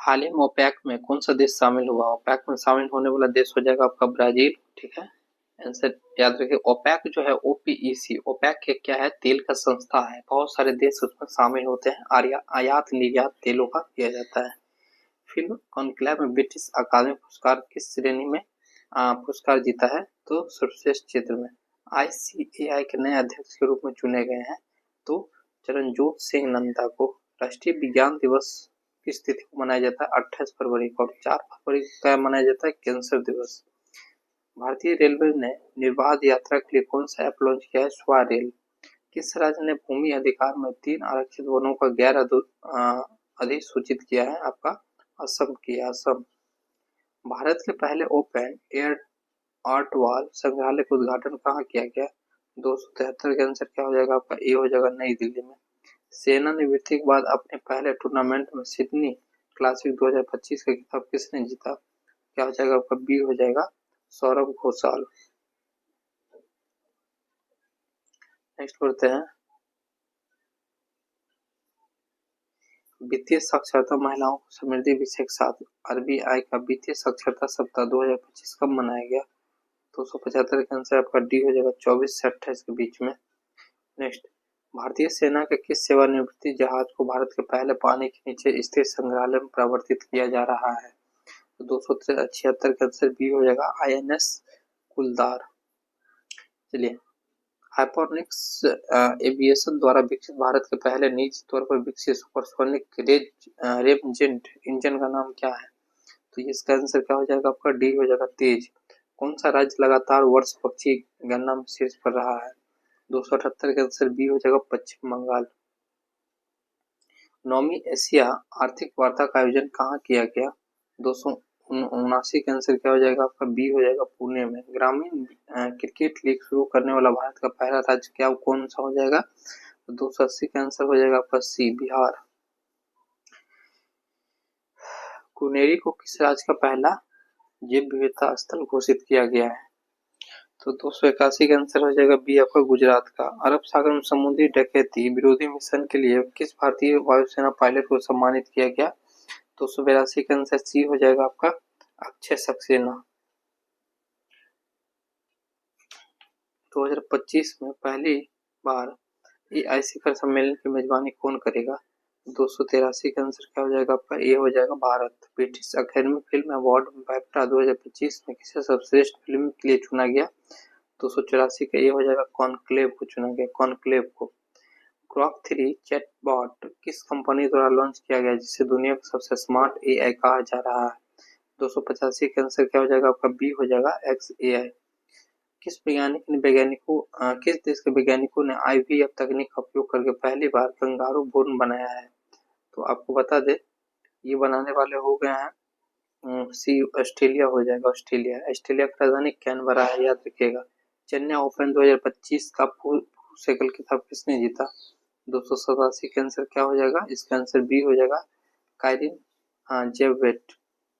हाल ही में ओपेक में कौन सा देश शामिल हुआ? ओपेक में शामिल होने वाला देश हो जाएगा आपका ब्राजील। ठीक है, आंसर याद रखिए। ओपेक जो है ओपीईसी, ओपेक एक क्या है? तेल का संस्था है। बहुत सारे देश उसमें शामिल होते हैं। आयात निर्यात तेलों का किया जाता है। फिल्म कॉन्क्लेव में ब्रिटिश अकादमी पुरस्कार किस श्रेणी में पुरस्कार जीता है? तो सर्वश्रेष्ठ चित्र में। आईसीएआई के नए अध्यक्ष के रूप में चुने गए हैं तो चरणजोत सिंह नंदा को। राष्ट्रीय विज्ञान दिवस किस तिथि को मनाया जाता है? 28 फरवरी को। और 4 फरवरी को क्या मनाया जाता है? कैंसर दिवस। भारतीय रेलवे ने निर्बाध यात्रा के लिए कौन सा ऐप लॉन्च किया है? स्वारेल। किस राज्य ने भूमि अधिकार में 3 आरक्षित वनों का गैर अधिसूचित किया है? आपका असम किया। असम। भारत के पहले ओपन एयर आर्ट वॉल संग्रहालय का उद्घाटन कहाँ किया गया? 273 के आंसर क्या हो जाएगा आपका? ए हो जाएगा, नई दिल्ली में। सेवानिवृत्ति के बाद अपने पहले टूर्नामेंट में सिडनी क्लासिक 2025 का खिताब किसने जीता? क्या हो जाएगा आपका? बी हो जाएगा, सौरभ घोषाल। नेक्स्ट पढ़ते हैं, वित्तीय साक्षरता महिलाओं को समृद्धि विषय के साथ आरबीआई का वित्तीय साक्षरता सप्ताह 2025 कब मनाया गया? 275 का आंसर आपका डी हो जाएगा, 24 से 28 के बीच में। नेक्स्ट, भारतीय सेना के किस सेवानिवृत्ति जहाज को भारत के पहले पानी के नीचे स्थित संग्रहालय में परिवर्तित किया जा रहा है? तो 276 का आंसर बी हो जाएगा, आईएनएस कुलदार। चलिए, हाइपरसोनिक्स एविएशन द्वारा विकसित भारत के पहले निजी तौर पर विकसित सुपरसोनिक रेमजेट इंजन का नाम क्या है? तो इसका आंसर क्या हो जाएगा आपका? डी हो जाएगा, तेज। कौन सा राज्य लगातार वर्ष पक्षी गणना में शीर्ष पर रहा है? 278 का आंसर बी हो जाएगा, पश्चिम बंगाल। 9वीं एशिया आर्थिक वार्ता का आयोजन कहाँ किया गया? 279 का आंसर क्या हो जाएगा आपका? बी हो जाएगा, पुणे में। ग्रामीण क्रिकेट लीग शुरू करने वाला भारत का पहला राज्य क्या कौन सा हो जाएगा? 280 का आंसर हो जाएगा आपका सी, बिहार। कुनेरी को किस राज्य का पहला जैव विविधता स्थल घोषित किया गया है? तो 281 का आंसर हो जाएगा बी आपका, गुजरात का। अरब सागर में समुद्री डकैती विरोधी मिशन के लिए किस भारतीय वायुसेना पायलट को सम्मानित किया गया? 282 का आंसर सी हो जाएगा आपका, अक्षय सक्सेना। 2025 में पहली बार एआई शिखर सम्मेलन की मेजबानी कौन करेगा? 283 का आंसर क्या हो जाएगा आपका? ए हो जाएगा, Bharat. British academy film award BAFTA 2025 में किसे सर्वश्रेष्ठ फिल्म के लिए चुना गया? 284 का ए हो जाएगा, कॉन्क्लेव को चुना गया, कॉन्क्लेव को। ग्रॉक 3 चैटबॉट किस कंपनी द्वारा लॉन्च किया गया जिसे दुनिया का सबसे स्मार्ट एआई कहा जा रहा है? 285 का आंसर क्या हो जाएगा आपका? बी हो जाएगा, एक्स एआई। किस देश के वैज्ञानिकों ने आईवीएफ तकनीक का उपयोग करके पहली बार कंगारू भ्रूण बनाया है? तो आपको बता दे, ये बनाने वाले हो गए हैं सी, ऑस्ट्रेलिया हो जाएगा, ऑस्ट्रेलिया। ऑस्ट्रेलिया की राजधानी कैनबरा है, याद रखिएगा। चेन्नई ओपन 2025 का साइकिल खिताब किसने जीता? 287 का आंसर क्या हो जाएगा? इसका आंसर बी हो जाएगा, काइरिन जेवेट।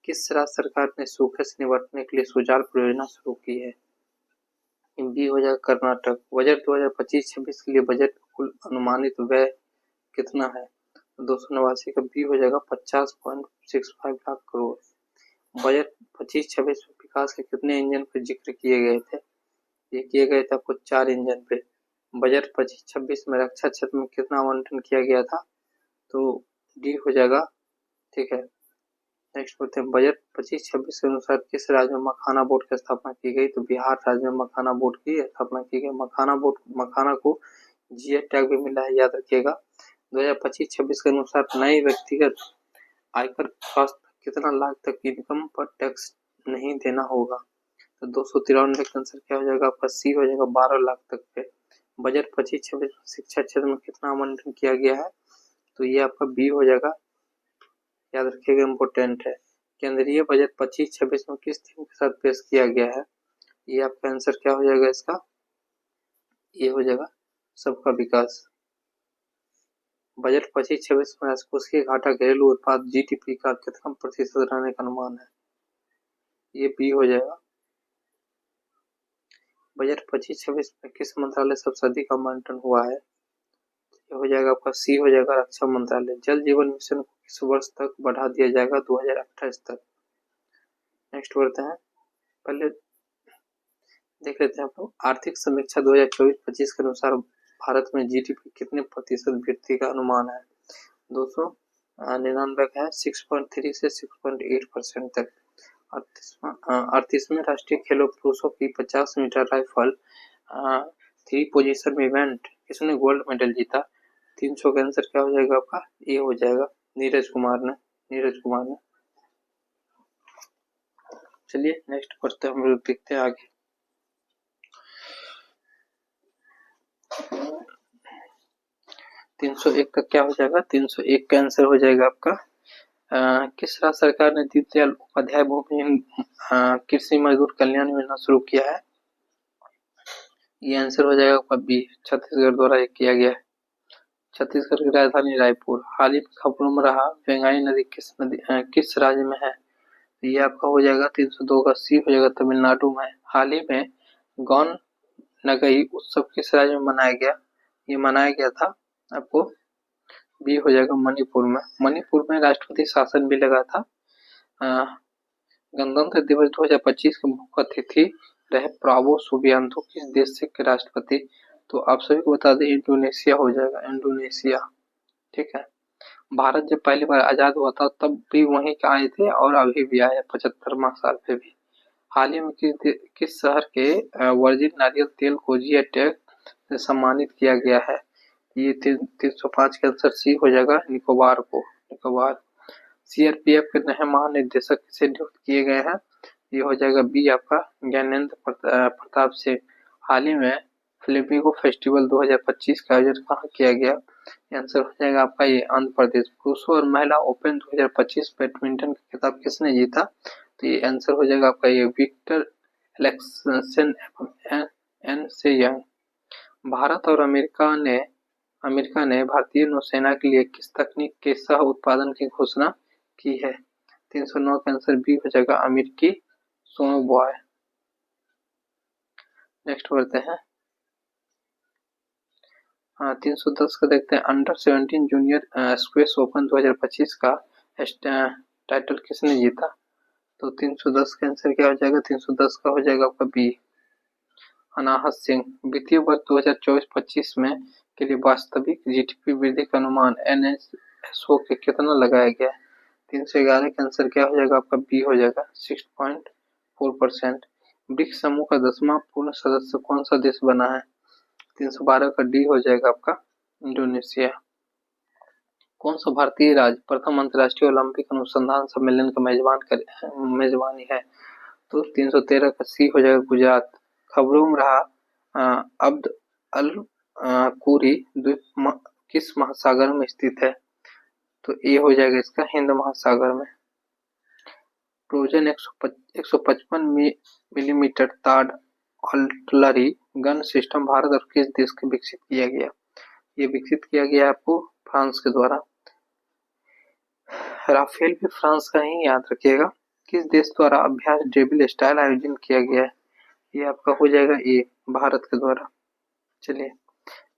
किस राज्य सरकार ने सूखे से निपटने के लिए सुजाल परियोजना शुरू की है? बी हो जाएगा, कर्नाटक। बजट 2025-26 के लिए बजट कुल अनुमानित व्यय कितना है? 289 का बी हो जाएगा, 50.65 लाख करोड़। बजट 25-26 में विकास के कितने इंजन पर जिक्र किए गए थे? ये किए गए थे आपको 4 इंजन पे। बजट 25-26 में रक्षा क्षेत्र में कितना आवंटन किया गया था? तो डी हो जाएगा, ठीक है। नेक्स्ट बढ़ते हैं, बजट 25-26 के अनुसार किस राज्य में मखाना बोर्ड की स्थापना की गई? तो बिहार राज्य में मखाना बोर्ड की स्थापना की गई। मखाना को जीआई टैग भी मिला है, याद रखिएगा। 2025-26 के अनुसार नए व्यक्तिगत आयकर स्वास्थ्य कितना लाख तक इनकम पर टैक्स नहीं देना होगा? तो 293 का आंसर क्या हो जाएगा आपका? सी हो जाएगा, 12 लाख तक पे। बजट 25-26 शिक्षा क्षेत्र में कितना आवंटन किया गया है? तो ये आपका बी हो जाएगा, याद रखिएगा, इम्पोर्टेंट है। केंद्रीय बजट 25-26 में किस थीम के साथ पेश किया गया है? ये आपका आंसर क्या हो जाएगा इसका? ये हो जाएगा, सबका विकास। बजट 25-26 में राजकोषीय घाटा घरेलू उत्पाद जीडीपी का कितना प्रतिशत रहने का अनुमान है? ये बी हो जाएगा। बजट 25-26 में किस मंत्रालय सबसे अधिक आवंटन हुआ है? ये हो जाएगा आपका सी हो जाएगा रक्षा मंत्रालय। जल जीवन मिशन को किस वर्ष तक बढ़ा दिया जाएगा? 2028 तक। नेक्स्ट बढ़ते हैं, पहले देख लेते हैं आप लोग। आर्थिक समीक्षा 2024-25 के अनुसार भारत में जीडीपी कितने प्रतिशत वृद्धि का अनुमान है? 299 है, 6.3 से 6.8% तक। 38वें राष्ट्रीय खेलों पुरुषों की 50 मीटर राइफल 3 पोजीशन इवेंट किसने गोल्ड मेडल जीता? 300 का आंसर क्या हो जाएगा आपका? ये हो जाएगा नीरज कुमार ने। चलिए नेक्स्ट पढ़ते हैं, हम लोग देखते हैं आगे। 301 का क्या हो जाएगा? 301 का आंसर हो जाएगा आपका किस राज्य सरकार ने दीनदयाल उपाध्याय भूमिहीन कृषि मजदूर कल्याण योजना शुरू किया है? ये आंसर हो जाएगा आपका बी, छत्तीसगढ़ द्वारा ये किया गया है। छत्तीसगढ़ की राजधानी रायपुर। हाल ही में खबरों में रहा वेंगाई नदी किस राज्य में है? ये आपका हो जाएगा 302 का सी हो जाएगा तमिलनाडु में। हाल ही में गौन नगई उत्सव किस राज्य में मनाया गया? ये मनाया गया था आपको बी हो जाएगा मणिपुर में राष्ट्रपति शासन भी लगा था। गणतंत्र दिवस 2025 के मुख्य अतिथि रहे प्राबो सुबियांतो किस देश के राष्ट्रपति? तो आप सभी को बता दें इंडोनेशिया हो जाएगा, इंडोनेशिया। ठीक है, भारत जब पहली बार आजाद हुआ था तब भी वहीं के आए थे और अभी भी आए 75वां साल पे भी। हाल ही में किस शहर के वर्जिन नारियल तेल को जीआई टैग से सम्मानित किया गया है? ये 305 के आंसर सी हो जाएगा निकोबार। सीआरपीएफ के नए महानिदेशक से नियुक्त किए गए हैं? ये हो जाएगा बी आपका ज्ञानेंद्र प्रताप सिंह। हाल ही में फ्लेमिंगो फेस्टिवल 2025 का आयोजन कहाँ किया गया? आंसर हो जाएगा आपका ये आंध्र प्रदेश। पुरुषों और महिला ओपन 2025 बैडमिंटन का खिताब किसने जीता? तो ये आंसर हो जाएगा आपका ये विक्टर एलेक्सन एन से यंग। भारत और अमेरिका ने भारतीय नौसेना के लिए किस तकनीक के सह उत्पादन की घोषणा की है? 309 का आंसर बी हो जाएगा अमेरिकी सोनोबॉय। नेक्स्ट बढ़ते हैं 310 का देखते हैं। अंडर 17 जूनियर स्क्वैश ओपन 2025 का टाइटल किसने जीता? तो 310 का आंसर क्या हो जाएगा? 310 का हो जाएगा आपका बी अनाहत सिंह। वित्तीय वर्ष 2024-25 में के लिए वास्तविक जीडीपी वृद्धि का अनुमान एनएसओ के कितना लगाया गया है? 311 का आंसर क्या हो जाएगा आपका बी हो जाएगा 6.4%। ब्रिक्स समूह का 10वां पूर्ण सदस्य कौन सा देश बना है? 312 का डी हो जाएगा आपका इंडोनेशिया। कौन सा भारतीय राज्य प्रथम अंतर्राष्ट्रीय ओलंपिक अनुसंधान सम्मेलन का मेजबानी है? तो 313 का सी हो जाएगा गुजरात। खबरों में रहा अब्द अल कुरी द्वीप किस महासागर में स्थित है? तो ये हो जाएगा इसका हिंद महासागर में। ट्रोजन 155 मिलीमीटर ताड़ आर्टिलरी गन सिस्टम भारत और किस देश के विकसित किया गया? ये विकसित किया गया आपको फ्रांस के द्वारा। राफेल भी फ्रांस का ही, याद रखिएगा। किस देश द्वारा अभ्यास ड्रिल स्टाइल आयोजन किया गया है? ये आपका हो जाएगा ये भारत के द्वारा। चलिए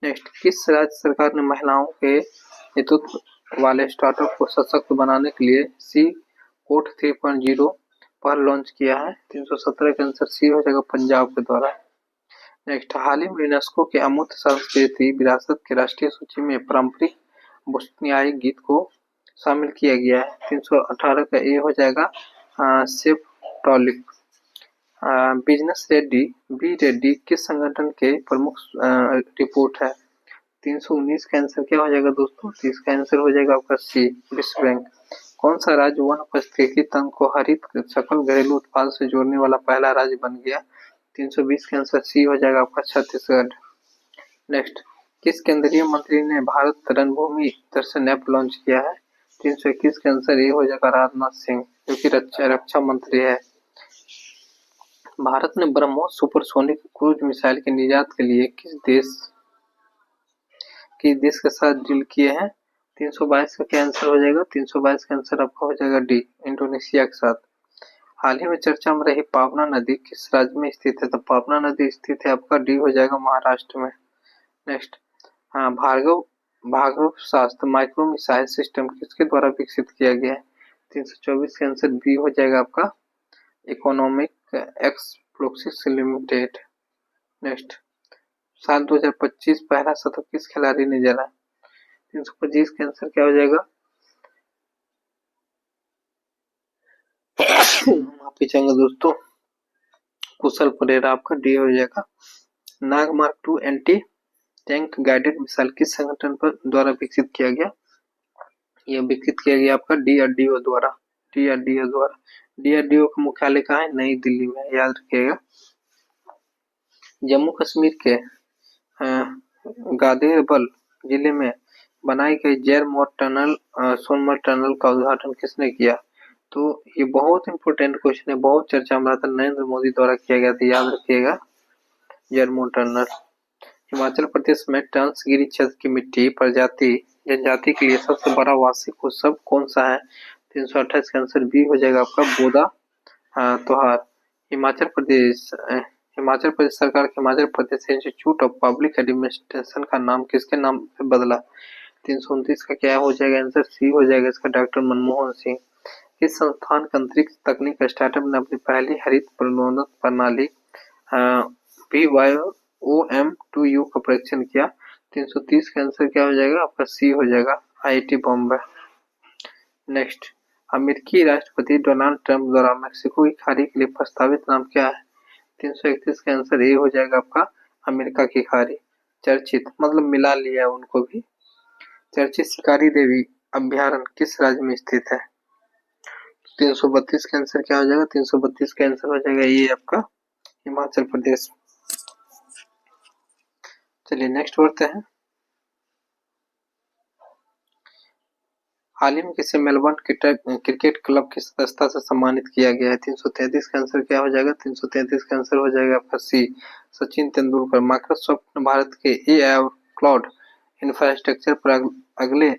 नेक्स्ट, किस राज्य सरकार ने महिलाओं के नेतृत्व वाले स्टार्टअप को सशक्त बनाने के लिए सी कोड 3.0 पर लॉन्च किया है? 317 का आंसर सी हो जाएगा पंजाब के द्वारा। नेक्स्ट, हाल ही में यूनेस्को के अमूर्त संस्कृति विरासत के राष्ट्रीय सूची में पारंपरिक बोस्नियाई गीत को शामिल किया गया है? 318 का ए हो जाएगा सेफ टॉलिक। बिजनेस रेड्डी किस संगठन के प्रमुख रिपोर्ट है? 319 का आंसर क्या हो जाएगा दोस्तों? तो इसका आंसर हो जाएगा आपका सी विश्व बैंक। कौन सा राज्य वन पारिस्थितिकी तंत्र को हरित सकल घरेलू उत्पाद से जोड़ने वाला पहला राज्य बन गया? 320 का आंसर सी हो जाएगा आपका छत्तीसगढ़। नेक्स्ट, किस केंद्रीय मंत्री ने भारत रणभूमि दर्शन ऐप लॉन्च किया है? 321 का आंसर ये हो जाएगा राजनाथ सिंह, जो कि रक्षा मंत्री है। भारत ने ब्रह्मोस सुपरसोनिक क्रूज मिसाइल के निर्यात के लिए किस देश के साथ डील किए हैं? 322 का क्या आंसर हो जाएगा? 322 का आंसर आपका हो जाएगा डी इंडोनेशिया के साथ। हाल ही में चर्चा में रही पावना नदी किस राज्य में स्थित है? तो पावना नदी स्थित है आपका डी हो जाएगा महाराष्ट्र में। नेक्स्ट, भार्गव भागवत शास्त्र माइक्रो मिसाइल सिस्टम किसके द्वारा विकसित किया गया है? 324 का आंसर बी हो जाएगा आपका, इकोनॉमिक एक्सप्लोसिव्स लिमिटेड। नेक्स्ट, साल 2025 पहला शतक किस खिलाड़ी ने जड़ा? 325 का आंसर क्या हो जाएगा? माफी चाहेंगे दोस्तों, कुशल परेरा आपका डी हो जाएगा। Nag mark 2 anti tank guided missile किस संगठन पर द्वारा विकसित किया गया? यह विकसित किया गया आपका डीआरडीओ द्वारा। डीआरडीओ का मुख्यालय कहाँ है? नई दिल्ली में, याद रखिएगा। जम्मू कश्मीर के गादेरबल जिले में बनाई गई जैर-मोर टनल सोनमर्ग टनल का उद्घाटन किसने किया? तो ये बहुत इंपॉर्टेंट क्वेश्चन है, बहुत चर्चा में रहा था, नरेंद्र मोदी द्वारा किया गया था, याद रखिएगा। जैर-मोर टनल। हिमाचल प्रदेश में ट्रांसगिरी क्षेत्र की मिट्टी प्रजाति जनजाति के लिए सबसे बड़ा वार्षिक उत्सव कौन सा है? 328 का आंसर बी हो जाएगा आपका, बोदा त्योहार। हिमाचल प्रदेश सरकार के Himachal Pradesh institute of public administration का नाम किसके नाम से बदला? 329 का क्या हो जाएगा आंसर? सी हो जाएगा इसका, डॉक्टर मनमोहन सिंह। इस संस्थान के अंतरिक्ष तकनीक स्टार्टअप ने अपनी पहली हरित प्रणोदन प्रणाली PYOM2U का परीक्षण किया। 330 का आंसर क्या हो जाएगा आपका? सी हो जाएगा, IIT बॉम्बे। नेक्स्ट, अमेरिकी राष्ट्रपति डोनाल्ड ट्रंप द्वारा मेक्सिको की खाड़ी के लिए प्रस्तावित नाम क्या है? 331 का आंसर ए हो जाएगा आपका, अमेरिका की खाड़ी। चर्चित मतलब मिला लिया उनको भी। चर्चित शिकारी देवी अभ्यारण्य किस राज्य में स्थित है? 332 का आंसर क्या हो जाएगा? 332 का आंसर हो जाएगा ये आपका, हिमाचल प्रदेश। चलिए नेक्स्ट बढ़ते हैं। हाल ही में किसे मेलबर्न क्रिकेट क्लब की सदस्यता से सम्मानित किया गया है? 333 का आंसर क्या हो जाएगा? 333 का आंसर हो जाएगा आपका सी, सचिन तेंदुलकर। माइक्रोसॉफ्ट ने भारत के एआई और क्लाउड इंफ्रास्ट्रक्चर पर अगले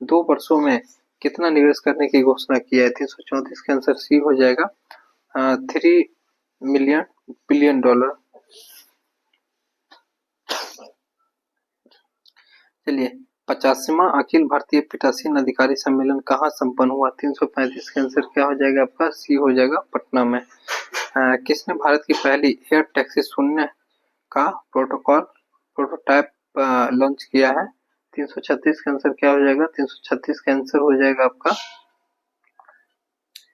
2 वर्षों में कितना निवेश करने की घोषणा की है? 334 का आंसर सी हो जाएगा, $3 बिलियन। चलिए, 50वां अखिल भारतीय पीठासीन अधिकारी सम्मेलन कहाँ संपन्न हुआ? 335 का आंसर क्या हो जाएगा आपका? सी हो जाएगा, पटना में। किसने भारत की पहली एयर टैक्सी शून्य का प्रोटोटाइप लॉन्च किया है? 336 का आंसर क्या हो जाएगा? 336 का आंसर हो जाएगा आपका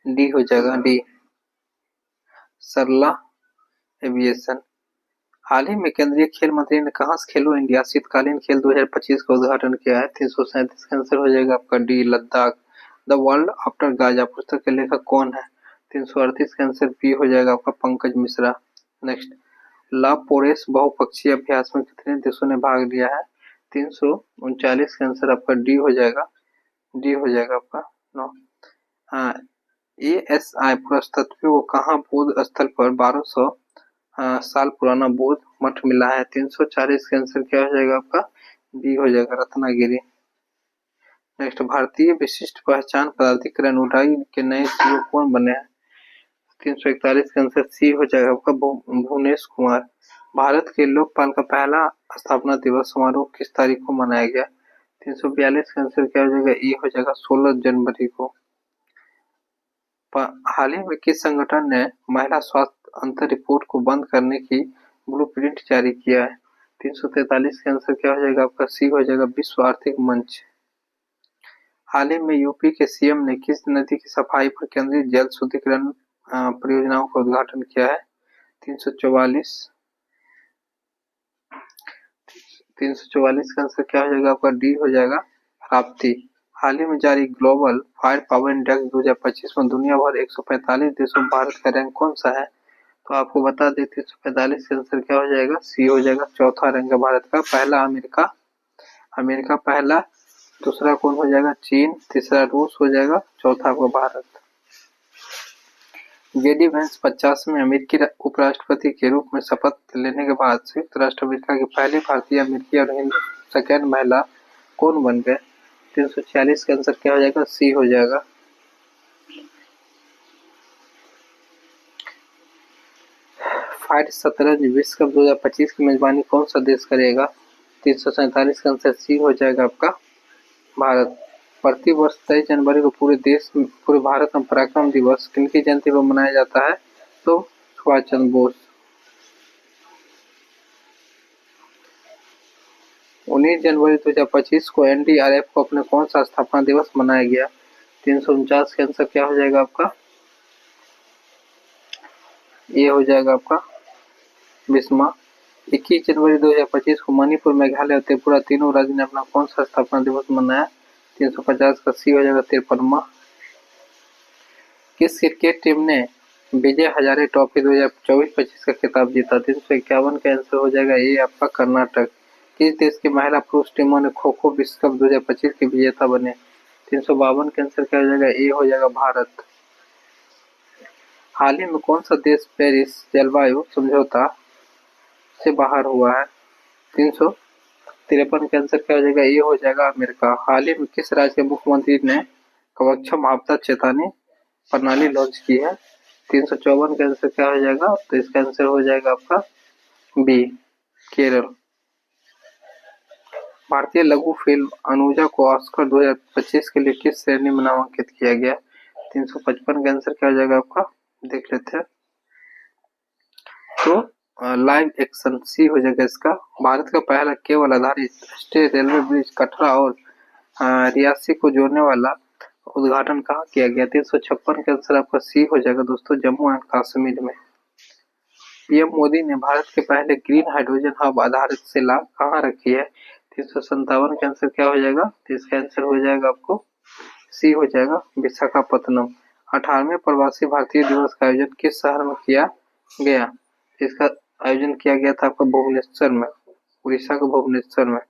डी हो जाएगा, डी, सरला एविएशन। हाल ही में केंद्रीय खेल मंत्री ने कहाँ से खेलो इंडिया शीतकालीन खेल 2025 का उद्घाटन किया है? 337 का आंसर हो जाएगा आपका D, Ladakh. The world after Gaza पुस्तक के लेखक कौन है? 338 का आंसर बी हो जाएगा आपका, पंकज मिश्रा। नेक्स्ट, ला पोरेस बहुपक्षीय अभ्यास में कितने देशों ने भाग लिया है? 339 का आंसर आपका डी हो जाएगा, डी हो जाएगा आपका, 9। ASI पुरातत्व को कहाँ बौद्ध स्थल पर 1200 साल पुराना बौद्ध मठ मिला है? 340 का आंसर क्या हो जाएगा आपका? बी हो जाएगा, रत्नागिरी। नेक्स्ट, भारतीय विशिष्ट पहचान प्राधिकरण उडाई के नए सीईओ कौन बने हैं? 341 का आंसर सी हो जाएगा आपका, भुवनेश कुमार। भारत के लोकपाल का पहला स्थापना दिवस समारोह किस तारीख को मनाया गया? 342 का आंसर क्या हो जाएगा? ई हो जाएगा, 16 जनवरी को। हाल ही में किस संगठन ने महिला स्वास्थ्य अंतर रिपोर्ट को बंद करने की ब्लूप्रिंट जारी किया है? 343 का आंसर क्या हो जाएगा आपका? सी हो जाएगा, विश्व आर्थिक मंच। हाल ही में यूपी के सीएम ने किस नदी की सफाई पर केंद्रीय जल शुद्धिकरण परियोजनाओं का उद्घाटन किया है? 344 का आंसर क्या हो जाएगा आपका? डी हो जाएगा, राप्ती। हाल ही में जारी ग्लोबल फायर पावर इंडेक्स 2025 में दुनिया भर 145 देशों में भारत का रैंक कौन सा है? तो आपको बता देते 145 का आंसर क्या हो जाएगा? सी हो जाएगा, चौथा रैंक है भारत का। पहला अमेरिका पहला, दूसरा कौन हो जाएगा? चीन, तीसरा रूस हो जाएगा, चौथा आपका भारत। जेडी वेंस 50वें अमेरिकी उपराष्ट्रपति के रूप में शपथ लेने के बाद संयुक्त राष्ट्र अमेरिका की पहली भारतीय अमेरिकी और हिंदू सेकेंड महिला कौन बन गए? 346 का आंसर क्या हो जाएगा? सी हो जाएगा। फाइड शतरंज विश्व कप 2025 की मेजबानी कौन सा देश करेगा? 347 का आंसर सी हो जाएगा आपका भारत। प्रति वर्ष 23 जनवरी को पूरे भारत में पराक्रम दिवस किनकी जयंती पर मनाया जाता है? तो सुभाष चंद्र बोस। 19 जनवरी 2025 को एनडीआरएफ को अपने कौन सा स्थापना दिवस मनाया गया? 349 का आंसर क्या हो जाएगा आपका? ये हो जाएगा आपका बिस्मा। 21 जनवरी 2025 को मणिपुर, मेघालय और त्रिपुरा तीनों राज्य ने अपना कौन सा स्थापना दिवस मनाया? 350 का सी हो जाएगा 53वां। किस क्रिकेट टीम ने विजय हजारे ट्रॉफी 2024-25 का खिताब जीता? 351 का आंसर हो जाएगा ये आपका कर्नाटक। किस देश की महिला पुरुष टीमों ने खो खो विश्व कप 2025 की विजेता बने? 352 का आंसर क्या हो जाएगा? ये हो जाएगा भारत। हाल ही में कौन सा देश पेरिस जलवायु समझौता से बाहर हुआ है? 353 का आंसर क्या हो जाएगा? ये हो जाएगा अमेरिका। हाल ही में किस राज्य के मुख्यमंत्री ने कवचम आपदा चेतावनी प्रणाली लॉन्च की है? 354 का आंसर क्या हो जाएगा? तो इसका आंसर हो जाएगा आपका बी, केरल। भारतीय लघु फिल्म अनुजा को ऑस्कर 2025 के लिए किस श्रेणी में नामांकित किया गया? 355 का आंसर क्या हो जाएगा आपका? देख लेते हैं। तो लाइव एक्शन सी हो जाएगा इसका। भारत का पहला केबल आधारित राष्ट्रीय रेलवे ब्रिज कटरा और रियासी को जोड़ने वाला उद्घाटन कहाँ किया गया? 356 का आंसर आपका सी हो जाएगा दोस्तों, जम्मू एंड कश्मीर में। पीएम मोदी ने भारत के पहले ग्रीन हाइड्रोजन हब आधारित शिला कहाँ रखी है? 357 का आंसर क्या हो जाएगा? तो इसका आंसर हो जाएगा आपको सी हो जाएगा विशाखापत्तनम। 18वें प्रवासी भारतीय दिवस का आयोजन किस शहर में किया गया? इसका आयोजन किया गया था आपका भुवनेश्वर में, उड़ीसा के भुवनेश्वर में।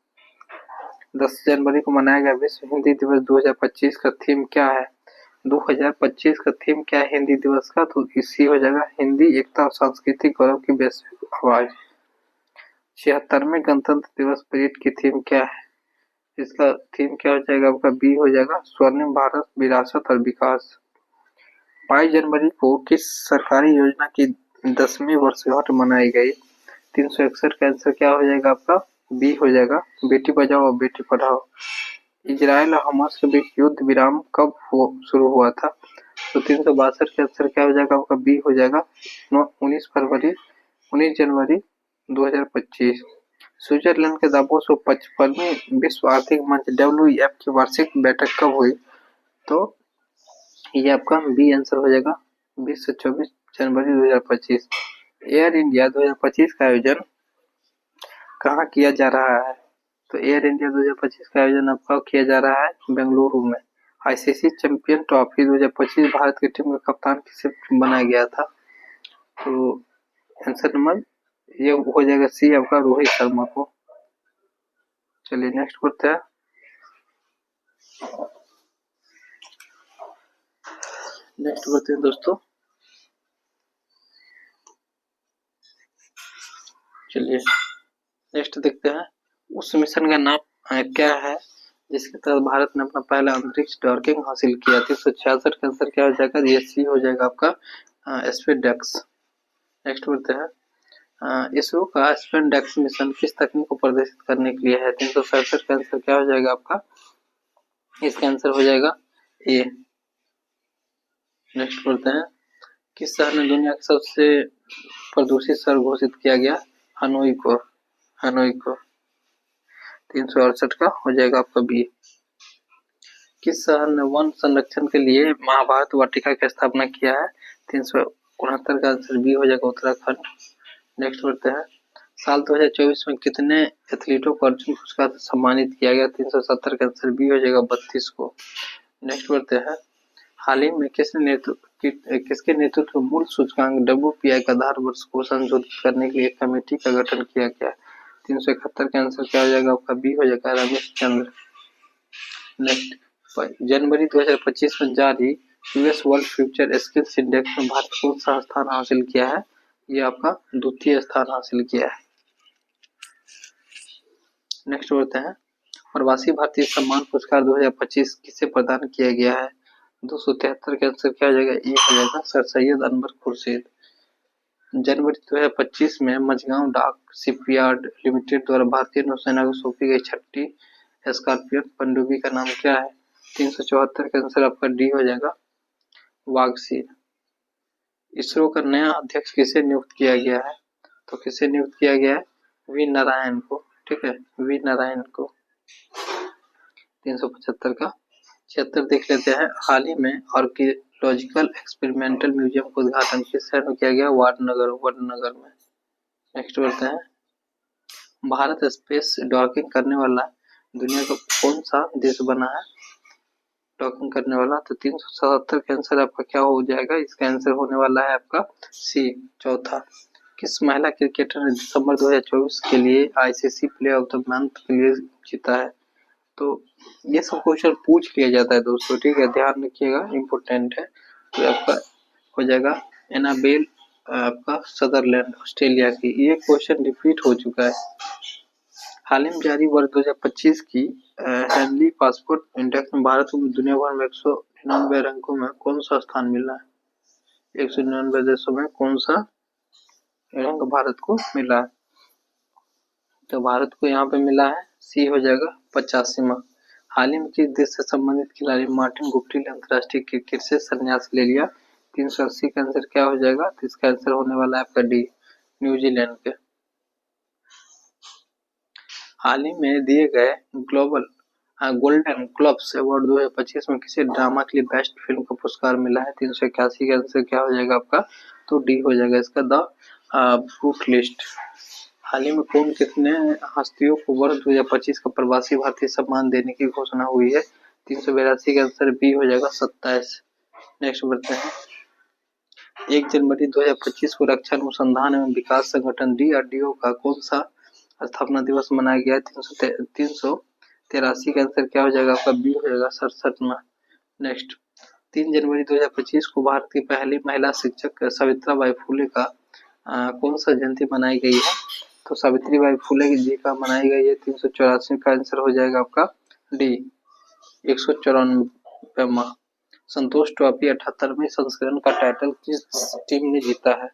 10 जनवरी को मनाया गया विश्व हिंदी दिवस 2025 का थीम क्या है? 2025 का थीम क्या है हिंदी दिवस का? तो इसी हो जाएगा हिंदी एकता और सांस्कृतिक गौरव की वैश्विक आवाज। 76वें गणतंत्र दिवस परेड की थीम क्या है? इसका थीम क्या हो जाएगा आपका? बी हो जाएगा स्वर्णिम भारत विरासत और विकास। 22 जनवरी को किस सरकारी योजना की 10वीं वर्षगांठ मनाई गई? 361 का आंसर क्या हो जाएगा आपका? बी हो जाएगा बेटी बचाओ और बेटी पढ़ाओ। इजराइल और हमास के बीच युद्ध विराम कब शुरू हुआ था? तो 362 का आंसर क्या हो जाएगा आपका? बी हो जाएगा 19 जनवरी 2025। स्विट्जरलैंड के दावोस में 55वीं विश्व आर्थिक मंच WEF की वार्षिक बैठक कब हुई? तो ये आपका बी आंसर हो जाएगा 20 से 24 जनवरी 2025। एयर इंडिया 2025 का आयोजन कहाँ किया जा रहा है? तो एयर इंडिया 2025 का आयोजन आपका किया जा रहा है बेंगलुरु में। आईसीसी चैंपियन ट्रॉफी 2025 भारत की टीम का कप्तान किसे बनाया गया था? तो आंसर नंबर ये हो जाएगा सी आपका रोहित शर्मा को। चलिए नेक्स्ट करते हैं। नेक्स्ट करते हैं दोस्तों। चलिए नेक्स्ट देखते हैं उस मिशन का नाम क्या है जिसके तहत भारत ने अपना पहला अंतरिक्ष डॉकिंग हासिल किया? 366 का आंसर क्या हो जाएगा? ये सी हो जाएगा आपका स्पेसडेक्स। नेक्स्ट करते हैं इसरो का स्पेसडेक्स मिशन किस तकनीक को प्रदर्शित करने के लिए है? 367 का आंसर क्या हो जाएगा आपका? इसका आंसर हो जाएगा ए। नेक्स्ट करते हैं किस शहर ने दुनिया का सबसे प्रदूषित शहर घोषित किया गया? हनोई को। 368 का हो जाएगा आपका बी। किस शहर ने वन संरक्षण के लिए महाभारत वाटिका की स्थापना किया है? 369 का आंसर बी हो जाएगा उत्तराखंड। नेक्स्ट करते हैं साल 2024 में कितने एथलीटों को अर्जुन पुरस्कार से सम्मानित किया गया? 370 का आंसर बी हो जाएगा 32 को। नेक्स्ट करते हैं हाल ही में किसके नेतृत्व में मूल सूचकांक WPI का आधार वर्ष को संशोधित करने के लिए कमेटी का गठन किया गया? 371 का आंसर क्या हो जाएगा आपका? बी हो जाएगा रमेश चंद्र। नेक्स्ट जनवरी 2025 में जारी US world future skills index में भारत कौन सा स्थान हासिल किया है? ये आपका द्वितीय स्थान हासिल किया है। नेक्स्ट बढ़ते हैं प्रवासी भारतीय सम्मान पुरस्कार 2025 किसे प्रदान किया गया है? 273 का आंसर क्या हो जाएगा? ये हो जाएगा सर सैयद अनवर खुर्शीद। जनवरी 2025 में मझगांव डाक शिपयार्ड लिमिटेड द्वारा भारतीय नौसेना को सौंपी गई छठी स्कॉर्पियन पनडुब्बी का नाम क्या है? 374 का आंसर आपका डी हो जाएगा, वागसीर। इसरो का नया अध्यक्ष किसे नियुक्त किया गया है? तो किसे नियुक्त किया गया है? वी नारायण को। ठीक है, वी नारायण को। 375 का 76 देख लेते हैं। हाल ही में आर्कियोलॉजिकल एक्सपेरिमेंटल म्यूजियम का उद्घाटन किस शहर में किया गया? वडनगर में। नेक्स्ट बढ़ते हैं। भारत स्पेस डॉकिंग करने वाला दुनिया का कौन सा देश बना है डॉकिंग करने वाला? तो 377 का आंसर आपका क्या हो जाएगा? इसका आंसर होने वाला है आपका सी, चौथा। किस महिला क्रिकेटर ने दिसंबर 2024 के लिए ICC player of the month के लिए जीता है? तो ये सब क्वेश्चन पूछ लिया जाता है दोस्तों, ठीक है, ध्यान रखिएगा, इम्पोर्टेंट है। तो आपका हो जाएगा एनाबेल आपका सदरलैंड ऑस्ट्रेलिया की। ये क्वेश्चन रिपीट हो चुका है। हाल ही में जारी वर्ष 2025 की हेनली पासपोर्ट इंडेक्स में भारत को दुनिया भर में 199 रैंकों में कौन सा स्थान मिला है? 199 देशों में कौन सा रैंक भारत को मिला है? तो भारत को यहाँ पे मिला है सी हो जाएगा 85वां। हाल ही में किस देश से संबंधित खिलाड़ी मार्टिन गुप्टिल ने अंतर्राष्ट्रीय क्रिकेट से संन्यास ले लिया? 380 का आंसर क्या हो जाएगा? तो इसका आंसर होने वाला है आपका डी, न्यूजीलैंड के। हाल ही में दिए गए गोल्डन ग्लोब्स अवार्ड 2025 में किसी ड्रामा के लिए बेस्ट फिल्म का पुरस्कार मिला है? 381 का आंसर क्या हो जाएगा आपका? तो डी हो जाएगा इसका, द ब्रूट लिस्ट। हाल ही में कौन कितने हस्तियों को वर्ष 2025 का प्रवासी भारतीय सम्मान देने की घोषणा हुई है? 382 का आंसर बी हो जाएगा, 27। नेक्स्ट बढ़ते हैं। 1 जनवरी 2025 को रक्षा अनुसंधान एवं विकास संगठन DRDO का कौन सा स्थापना दिवस मनाया गया? 383 का आंसर क्या हो जाएगा आपका? बी हो जाएगा, 67वां। नेक्स्ट, 3 जनवरी 2025 को भारत की पहली महिला शिक्षक सावित्रीबाई फुले का कौन सा जयंती मनाई गई है? तो सावित्रीबाई फुले जी का मनाई गई है। 384 का आंसर हो जाएगा आपका डी, 194वां। संतोष ट्रॉफी 78वें संस्करण का टाइटल किस टीम ने जीता है?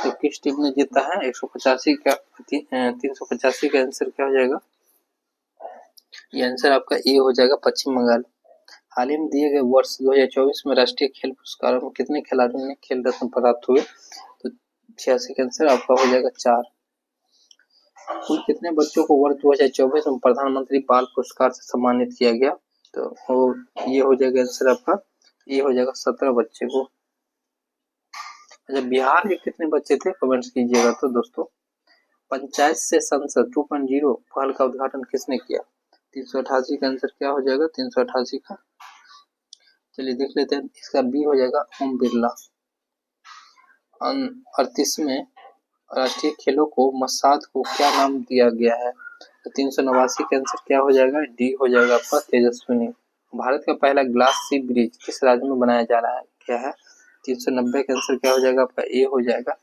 तो किस टीम ने जीता है? 185 का 385 का आंसर क्या हो जाएगा? ये आंसर आपका ए हो जाएगा, पश्चिम बंगाल। हाल ही में दिए गए वर्ष 2024 में राष्ट्रीय खेल पुरस्कारों में कितने खिलाड़ियों ने खेल रत्न प्राप्त हुए? तो 86 का आंसर आपका हो जाएगा 4। कुल कितने बच्चों को वर्ष 2024 में प्रधानमंत्री बाल पुरस्कार से सम्मानित किया गया? तो ये हो जाएगा आंसर आपका, ये हो जाएगा 17 बच्चे को। अच्छा, बिहार में कितने बच्चे थे कमेंट्स कीजिएगा। तो दोस्तों, पंचायत से संसद 2.0 पहल का उद्घाटन किसने किया? 388 का आंसर क्या हो जाएगा? 388 का, चलिए देख लेते हैं। इसका बी हो जाएगा, ओम बिरला। 38वें राष्ट्रीय खेलों को मसाद को क्या नाम दिया गया है? तो 389 का आंसर क्या हो जाएगा? डी हो जाएगा आपका, तेजस्विनी। भारत का पहला ग्लास सी ब्रिज किस राज्य में बनाया जा रहा है? क्या है? 390 का आंसर क्या हो जाएगा आपका? ए हो जाएगा,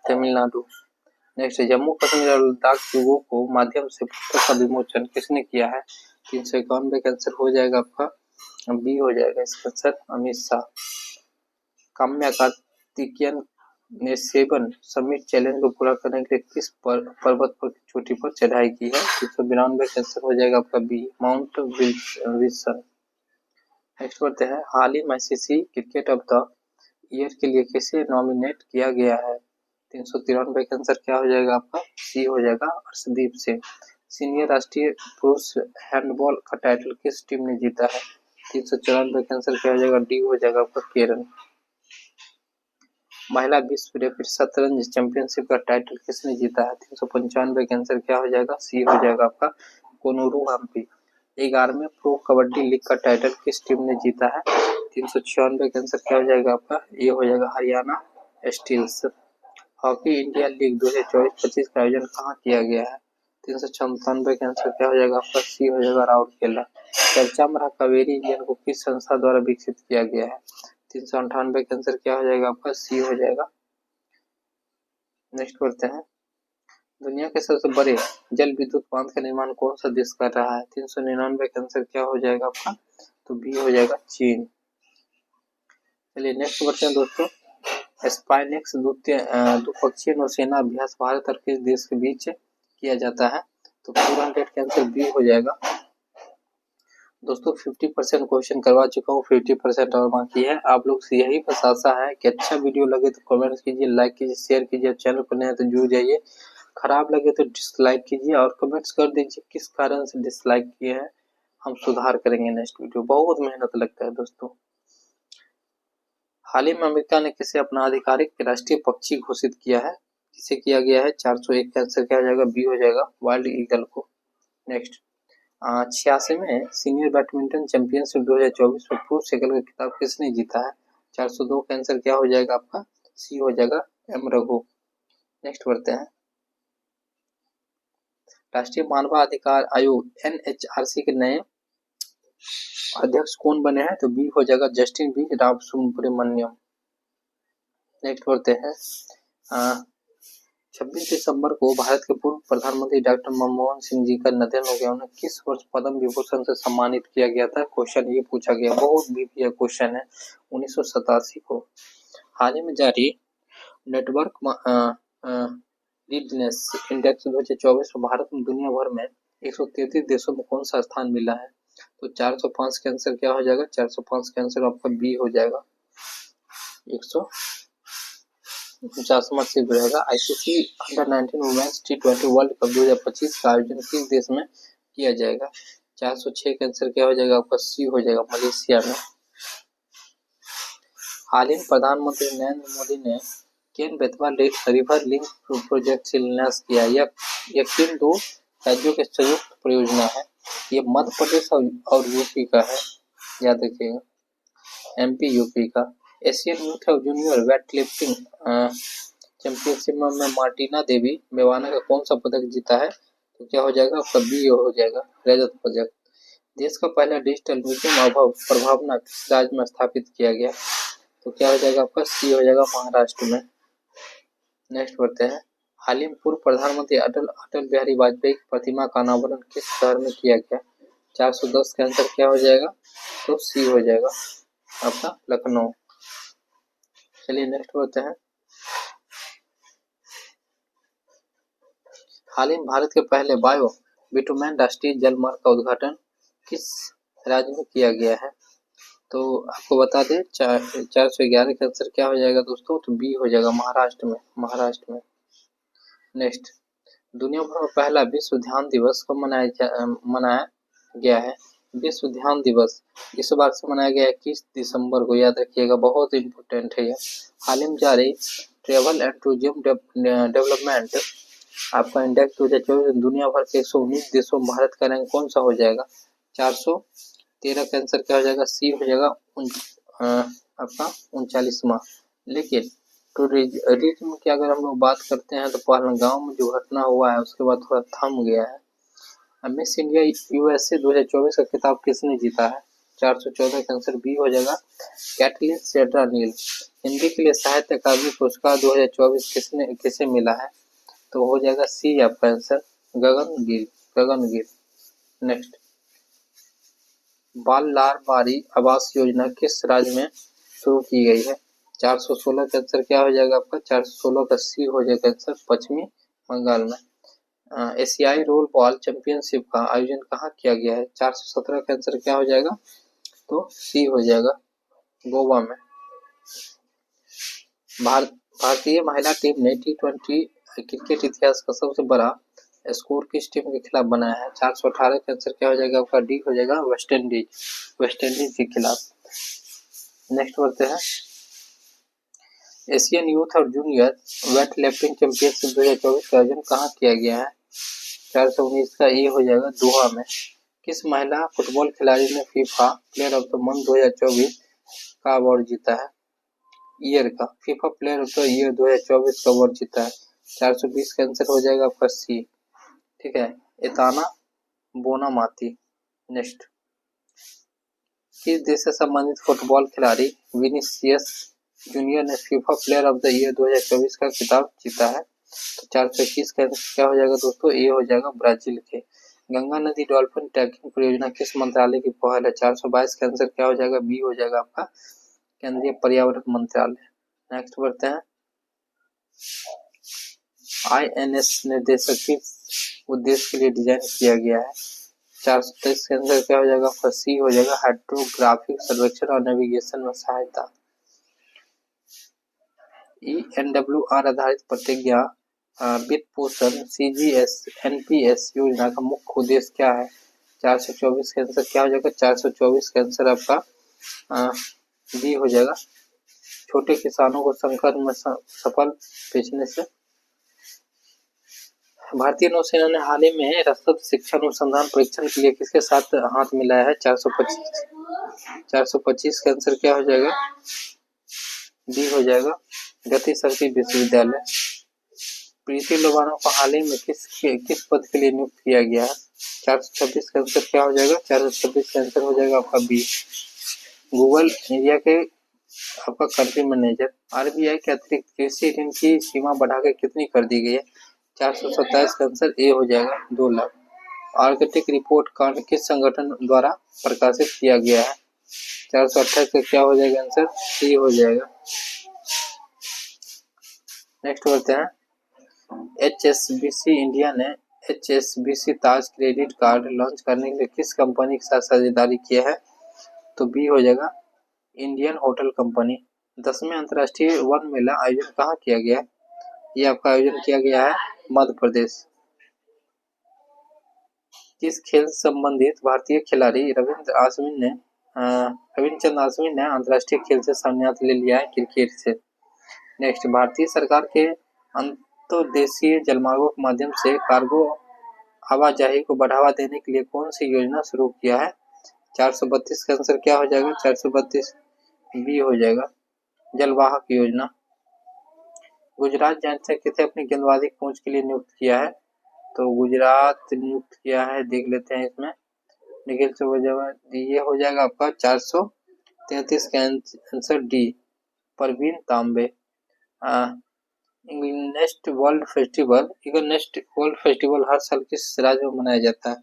तमिलनाडु। नेक्स्ट, जम्मू कश्मीर और लद्दाख युगों को माध्यम से पुस्तक का विमोचन किसने किया है? 391 का आंसर हो जाएगा आपका, बी हो जाएगा इसका आंसर, अमित शाह। काम्या कार्तिकेयन ने 7 समिट चैलेंज को पूरा करने के लिए किस पर्वत पर चोटी पर चढ़ाई की है? 392 का आंसर हो जाएगा आपका बी, माउंट विल्सन। नेक्स्ट बढ़ते हैं। हाल ही में ICC cricket of the year के लिए किसे नॉमिनेट किया गया है? 393 का आंसर क्या हो जाएगा आपका? सी हो जाएगा, अर्शदीप सिंह। सीनियर राष्ट्रीय पुरुष हैंडबॉल का टाइटल किस टीम ने जीता है? 394 का आंसर क्या हो जाएगा? डी हो जाएगा आपका, केरल। महिला विश्व रैपिड शतरंज चैंपियनशिप का टाइटल किसने जीता है? 395 का आंसर क्या हो जाएगा? सी हो जाएगा आपका, कोनोरू हम्पी। 11वें प्रो कबड्डी लीग का टाइटल किस टीम ने जीता है? 396 का आंसर क्या हो जाएगा आपका? ये हो जाएगा, Haryana steels. Hockey India league 2024-25 का आयोजन कहाँ किया गया है? 396 का आंसर क्या हो जाएगा आपका? सी हो जाएगा, राउरकेला। चर्चा में रहा कावेरी इंजन को किस संस्था द्वारा विकसित किया गया है? 398 का आंसर क्या हो जाएगा आपका? सी हो जाएगा। नेक्स्ट करते हैं। दुनिया के सबसे बड़े जल विद्युत बांध का निर्माण कौन सा देश कर रहा है? 399 का आंसर क्या हो जाएगा आपका? तो बी हो जाएगा, चीन। चलिए नेक्स्ट बढ़ते हैं दोस्तों। स्पाइनेक्स द्विपक्षीय नौसेना अभ्यास भारत और किस देश के बीच किया जाता है? तो पूरा 100 का आंसर बी हो जाएगा। दोस्तों 50% क्वेश्चन करवा चुका हूँ, 50% और बाकी है। आप लोग से यही बस आशा है कि अच्छा वीडियो लगे तो कमेंट कीजिए, लाइक कीजिए, शेयर कीजिए। चैनल पर नए हैं तो जुड़ जाइए। खराब लगे तो डिसलाइक कीजिए और कमेंट्स कर दीजिए किस कारण से डिसलाइक किए हैं, हम सुधार करेंगे नेक्स्ट वीडियो। बहुत मेहनत लगता है दोस्तों। हाल ही में अमेरिका ने किसे अपना आधिकारिक राष्ट्रीय पक्षी घोषित किया है? किसे किया गया है? 401 का आंसर क्या हो जाएगा? बी हो जाएगा, वाइल्ड ईगल को। नेक्स्ट 86 में सीनियर बैडमिंटन चैंपियनशिप 2024 में पुरुष सिंगल का खिताब किसने जीता है? 402 का आंसर क्या हो जाएगा आपका? सी हो जाएगा, एम रघु। नेक्स्ट बढ़ते हैं। राष्ट्रीय मानवाधिकार आयोग NHRC के नए अध्यक्ष कौन बने हैं? तो बी हो जाएगा, जस्टिन बी रामसुब्रमण्यम। नेक्स्ट बढ़ते हैं। 26 दिसंबर को भारत के पूर्व प्रधानमंत्री डॉक्टर मनमोहन सिंह जी का निधन हो गया। उन्हें किस वर्ष पद्म विभूषण से सम्मानित किया गया था? क्वेश्चन ये पूछा गया, बहुत भी क्वेश्चन है। 1987 को। हाल ही में जारी नेटवर्क लीडनेस इंडेक्स 2024 में भारत में दुनिया भर में 133 देशों में कौन सा स्थान मिला है? तो 405 का आंसर क्या हो जाएगा? 405 का आंसर आपका बी हो जाएगा, 150 रहेगा। ICC under 19 women's T20 world cup 2025 का आयोजन किस देश में किया जाएगा? 406 का आंसर क्या हो जाएगा आपका? सी हो जाएगा, मलेशिया में। हाल ही में प्रधानमंत्री नरेंद्र मोदी ने Ken Betwa river link project शिलान्यास किया। यह किन दो राज्यों के संयुक्त परियोजना है? ये मध्य प्रदेश और यूपी का है, याद रखिएगा, MP यूपी का। Asian youth junior weight lifting championship में मार्टिना देवी मेवाना का कौन सा पदक जीता है? तो क्या हो जाएगा आपका? बी हो जाएगा, रजत पदक। देश का पहला डिजिटल म्यूजियम प्रभावना किस राज्य में स्थापित किया गया? तो क्या हो जाएगा आपका? सी हो जाएगा, महाराष्ट्र में। नेक्स्ट बढ़ते हैं। हाल ही में पूर्व प्रधानमंत्री अटल बिहारी वाजपेयी की प्रतिमा का अनावरण किस शहर में किया गया? 410 का आंसर क्या हो जाएगा? तो सी हो जाएगा आपका, लखनऊ। चलिए नेक्स्ट बढ़ते हैं। हाल ही में भारत के पहले बायो बिटुमेन राष्ट्रीय जलमार्ग का उद्घाटन किस राज्य में किया गया है? तो आपको बता दें 411 का आंसर क्या हो जाएगा दोस्तों? तो बी हो जाएगा, महाराष्ट्र में, महाराष्ट्र में। नेक्स्ट, दुनिया भर में पहला विश्व ध्यान दिवस कब मनाया गया है? विश्व ध्यान दिवस इस बार से मनाया गया 21 दिसंबर को, याद रखिएगा, बहुत इंपॉर्टेंट है यह। हाल ही में जारी ट्रेवल एंड टूरिज्म डेवलपमेंट आपका इंडेक्स 2024 दुनिया भर के 119 देशों में भारत का रैंक कौन सा हो जाएगा? 413 का आंसर क्या हो जाएगा? सी हो जाएगा, आपका 39वां। लेकिन टूरिज्म की अगर हम लोग बात करते हैं तो पहलगांव में जो घटना हुआ है उसके बाद थोड़ा थम गया है। मिस इंडिया USA 2024 का खिताब किसने जीता है? 414 का आंसर बी हो जाएगा, कैटलिन सेड्रा नील। हिंदी के लिए साहित्य अकादमी पुरस्कार 2024 किसे मिला है? तो हो जाएगा सी आपका आंसर, गगन गिल। नेक्स्ट, बाल लारवारी आवास योजना किस राज्य में शुरू की गई है? 416 का आंसर क्या हो जाएगा आपका? 416 का सी हो जाएगा आंसर, पश्चिमी बंगाल में। एशियाई रोल बॉल चैंपियनशिप का आयोजन कहाँ किया गया है? 417 का आंसर क्या हो जाएगा? तो सी हो जाएगा, गोवा में। भारतीय महिला टीम ने T20 क्रिकेट इतिहास का सबसे बड़ा स्कोर किस टीम के खिलाफ बनाया है? 418 का आंसर क्या हो जाएगा आपका? डी हो जाएगा, वेस्ट इंडीज के खिलाफ। नेक्स्ट बढ़ते हैं। एशियन यूथ और जूनियर वेट लिफ्टिंग चैंपियनशिप 2024 का आयोजन कहाँ किया गया है? 419 का ए हो जाएगा, दोहा में। किस महिला फुटबॉल खिलाड़ी ने FIFA player of the month 2024 का अवार्ड जीता है? ईयर का FIFA player of the year 2024 का अवार्ड जीता है। 420 का आंसर हो जाएगा आपका सी, ठीक है, एताना बोनामाती। नेक्स्ट, किस देश से संबंधित फुटबॉल खिलाड़ी विनीसियस जूनियर ने FIFA player of the year 2024 का खिताब जीता है? तो 421 का क्या हो जाएगा दोस्तों? ये हो जाएगा, ब्राजील के। गंगा नदी डॉल्फिन ट्रैकिंग परियोजना किस मंत्रालय की पहल है? 422 का आंसर क्या हो जाएगा? बी हो जाएगा आपका, केंद्रीय पर्यावरण मंत्रालय। नेक्स्ट बढ़ते हैं। INS निर्देशक किस उद्देश्य के लिए डिजाइन किया गया है? 423 के आंसर क्या हो जाएगा? सी हो जाएगा हाइड्रोग्राफिक सर्वेक्षण और नेविगेशन में सहायता। ENWR आधारित प्रतिज्ञा वित्त पोषण CGS NPS योजना का मुख्य उद्देश्य क्या है? 424 के आंसर क्या हो जाएगा? 424 के आंसर आपका बी हो जाएगा, छोटे किसानों को संकट में सफल बेचने से। भारतीय नौसेना ने हाल ही में रसद शिक्षा अनुसंधान परीक्षण के लिए किसके साथ हाथ मिलाया है? 425 के आंसर क्या हो जाएगा? डी हो जाएगा, गति शक्ति विश्वविद्यालय। प्रीति लोबाना को हाल ही में किस पद के लिए नियुक्त किया गया है? 426 का आंसर क्या हो जाएगा? 426 का आंसर हो जाएगा आपका बी, गूगल इंडिया के आपका कंट्री मैनेजर। RBI के अतिरिक्त कृषि ऋण की सीमा बढ़ाकर कितनी कर दी गई है? 427 का आंसर ए हो जाएगा, 2 लाख। आर्कटिक रिपोर्ट कार्ड किस संगठन द्वारा प्रकाशित किया गया है? 428 का क्या हो जाएगा? आंसर सी हो जाएगा। नेक्स्ट बढ़ते हैं। HSBC इंडिया ने HSBC ताज क्रेडिट कार्ड लॉन्च करने के लिए किस कंपनी के साथ साझेदारी किया है? तो बी हो जाएगा, इंडियन होटल कंपनी। 10वें अंतर्राष्ट्रीय वन मेला आयोजन कहाँ किया गया है? ये आपका आयोजन किया गया है मध्य प्रदेश। किस खेल से संबंधित भारतीय खिलाड़ी रविचंद्रन अश्विन ने अंतर्राष्ट्रीय खेल से संन्यास ले लिया है? क्रिकेट से। नेक्स्ट, भारतीय सरकार के अंतर्देशीय जलमार्गों के माध्यम से कार्गो आवाजाही को बढ़ावा देने के लिए कौन सी योजना शुरू किया है? 432 का आंसर क्या हो जाएगा? 432 बी हो जाएगा, जलवाहक योजना। गुजरात जायंट्स ने किसे अपनी गेंदबाजी कोच के लिए नियुक्त किया है? तो गुजरात नियुक्त किया है, देख लेते हैं इसमें। निखिल से हो जाएगा, ये हो जाएगा आपका 433 का आंसर डी, परवीन तांबे। नेक्स्ट वर्ल्ड फेस्टिवल हर साल किस राज्य में मनाया जाता है?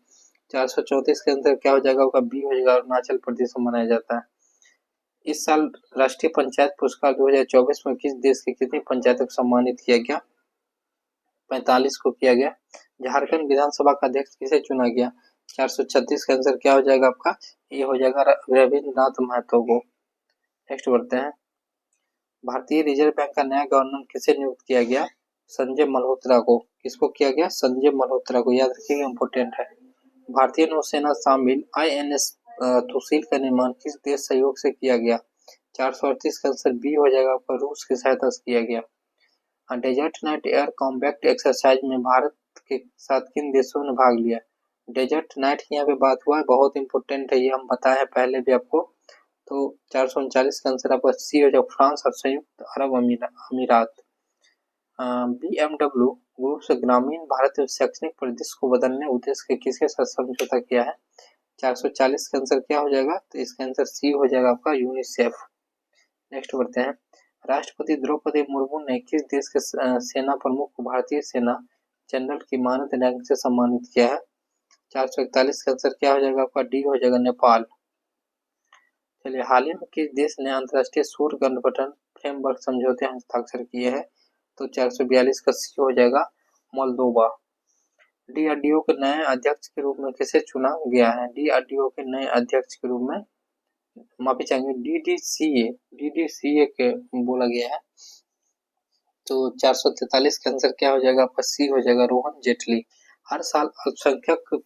434 के आंसर क्या हो जाएगा? आपका बी हो जाएगा, अरुणाचल प्रदेश में मनाया जाता है। इस साल राष्ट्रीय पंचायत पुरस्कार 2024 में किस देश की कितनी पंचायतों को सम्मानित किया गया? 45 को किया गया। झारखंड विधानसभा का अध्यक्ष किसे चुना गया? 436 का आंसर क्या हो जाएगा आपका? ये हो जाएगा रविन्द्रनाथ महतो को। नेक्स्ट बढ़ते हैं। भारतीय रिजर्व बैंक का नया गवर्नर किसे नियुक्त किया गया? संजय मल्होत्रा को। किसको किया गया? संजय मल्होत्रा को, याद रखिएगा, इंपोर्टेंट है। भारतीय नौसेना शामिल INS तुशील का निर्माण किस देश सहयोग से किया गया? 438 का आंसर बी हो जाएगा आपका, रूस की सहायता से किया गया। Desert knight air combat exercise में भारत के साथ किन देशों ने भाग लिया? डेजर्ट नाइट की यहाँ पे बात हुआ है, बहुत इंपोर्टेंट है, ये हम बताया पहले भी आपको। तो 439 का आंसर आपका सी हो जाएगा, फ्रांस और संयुक्त अरब अमीरात। BMW ग्रुप से ग्रामीण भारत में शैक्षणिक परिदृश्य को बदलने उद्देश्य के किसके साथ समझौता किया है? 440 का आंसर क्या हो जाएगा? तो इसका आंसर सी हो जाएगा आपका, यूनिसेफ। नेक्स्ट बढ़ते हैं। राष्ट्रपति द्रौपदी मुर्मू ने किस देश के सेना प्रमुख को भारतीय सेना जनरल की मानद रैंक से सम्मानित किया है? 441 का आंसर क्या हो जाएगा आपका? डी हो जाएगा, नेपाल। चलिए, हाल ही में किस देश ने अंतर्राष्ट्रीय सौर गठबंधन फ्रेमवर्क समझौते हस्ताक्षर किए हैं? तो 442 का सी हो जाएगा, मोल्दोवा। DRDO के नए अध्यक्ष के रूप में किसे चुना गया है? DRDO के नए अध्यक्ष के रूप में, माफी चाहेंगे, DDCA के बोला गया है। तो 443 का आंसर क्या हो जाएगा आपका? सी हो जाएगा, रोहन जेटली। हर साल अल्पसंख्यक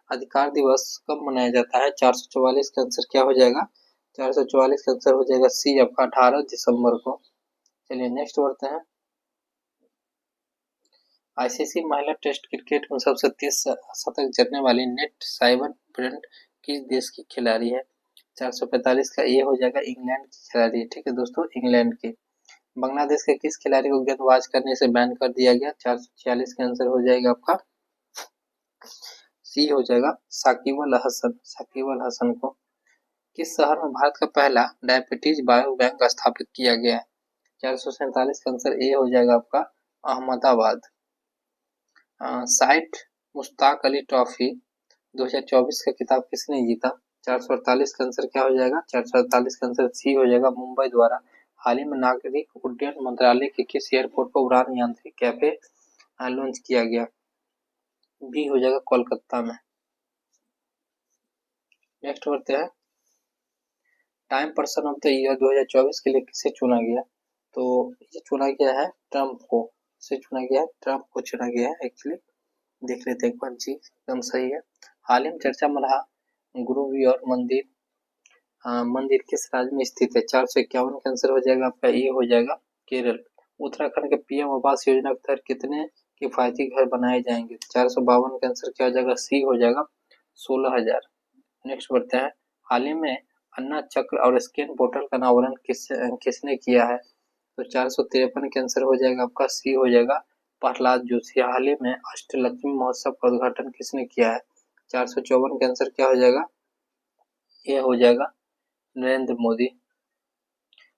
अधिकार दिवस कब मनाया जाता है? 444 का आंसर क्या हो जाएगा? 444 का आंसर हो जाएगा सी आपका, 18 दिसंबर को। चलिए नेक्स्ट बढ़ते हैं। ICC महिला टेस्ट क्रिकेट में सबसे तेज शतक जड़ने वाली नेट साइबर ब्रेंट किस देश की खिलाड़ी है? 445 का ये हो जाएगा, इंग्लैंड की खिलाड़ी है। ठीक है दोस्तों, इंग्लैंड की। बांग्लादेश के किस खिलाड़ी को गेंदबाज करने से बैन कर दिया गया? 446 का आंसर हो जाएगा आपका सी हो जाएगा, साकिब अल हसन को। किस शहर में भारत का पहला डायबिटीज बायो बैंक स्थापित किया गया है? 447 का आंसर ए हो जाएगा आपका, अहमदाबाद। साइट मुश्ताक अली ट्रॉफी 2024 का खिताब किसने जीता? 448 का आंसर क्या हो जाएगा? 448 का आंसर सी हो जाएगा, मुंबई द्वारा हाल ही में नागरिक उड्डयन मंत्रालय के किस एयरपोर्ट पर उड़ान यांत्रिक कैफे लॉन्च किया गया? बी हो जाएगा कोलकाता में। नेक्स्ट बढ़ते हैं, time person of the year 2024 के लिए किसे चुना गया? तो ये चुना गया है ट्रम्प को। से चुना गया है ट्रम्प को चुना गया है एक्चुअली। देख लेते हैं एक बार जी, एकदम सही है। हाल ही में चर्चा में रहा गुरुवायूर मंदिर किस राज्य में स्थित है? 451 का आंसर हो जाएगा आपका, ये हो जाएगा केरल। उत्तराखंड के पीएम आवास योजना के तहत कितने किफायती घर बनाए जाएंगे? 452 का आंसर क्या हो जाएगा? सी हो जाएगा 16,000। नेक्स्ट बढ़ते हैं, हाल ही में अन्ना चक्र और स्कैन पोर्टल का अनावरण किसने किया है? तो 453 का आंसर हो जाएगा आपका, सी हो जाएगा प्रहलाद जोशी। हाल ही में अष्टलक्ष्मी महोत्सव का उद्घाटन किसने किया है? 454 का आंसर क्या हो जाएगा? ये हो जाएगा नरेंद्र मोदी।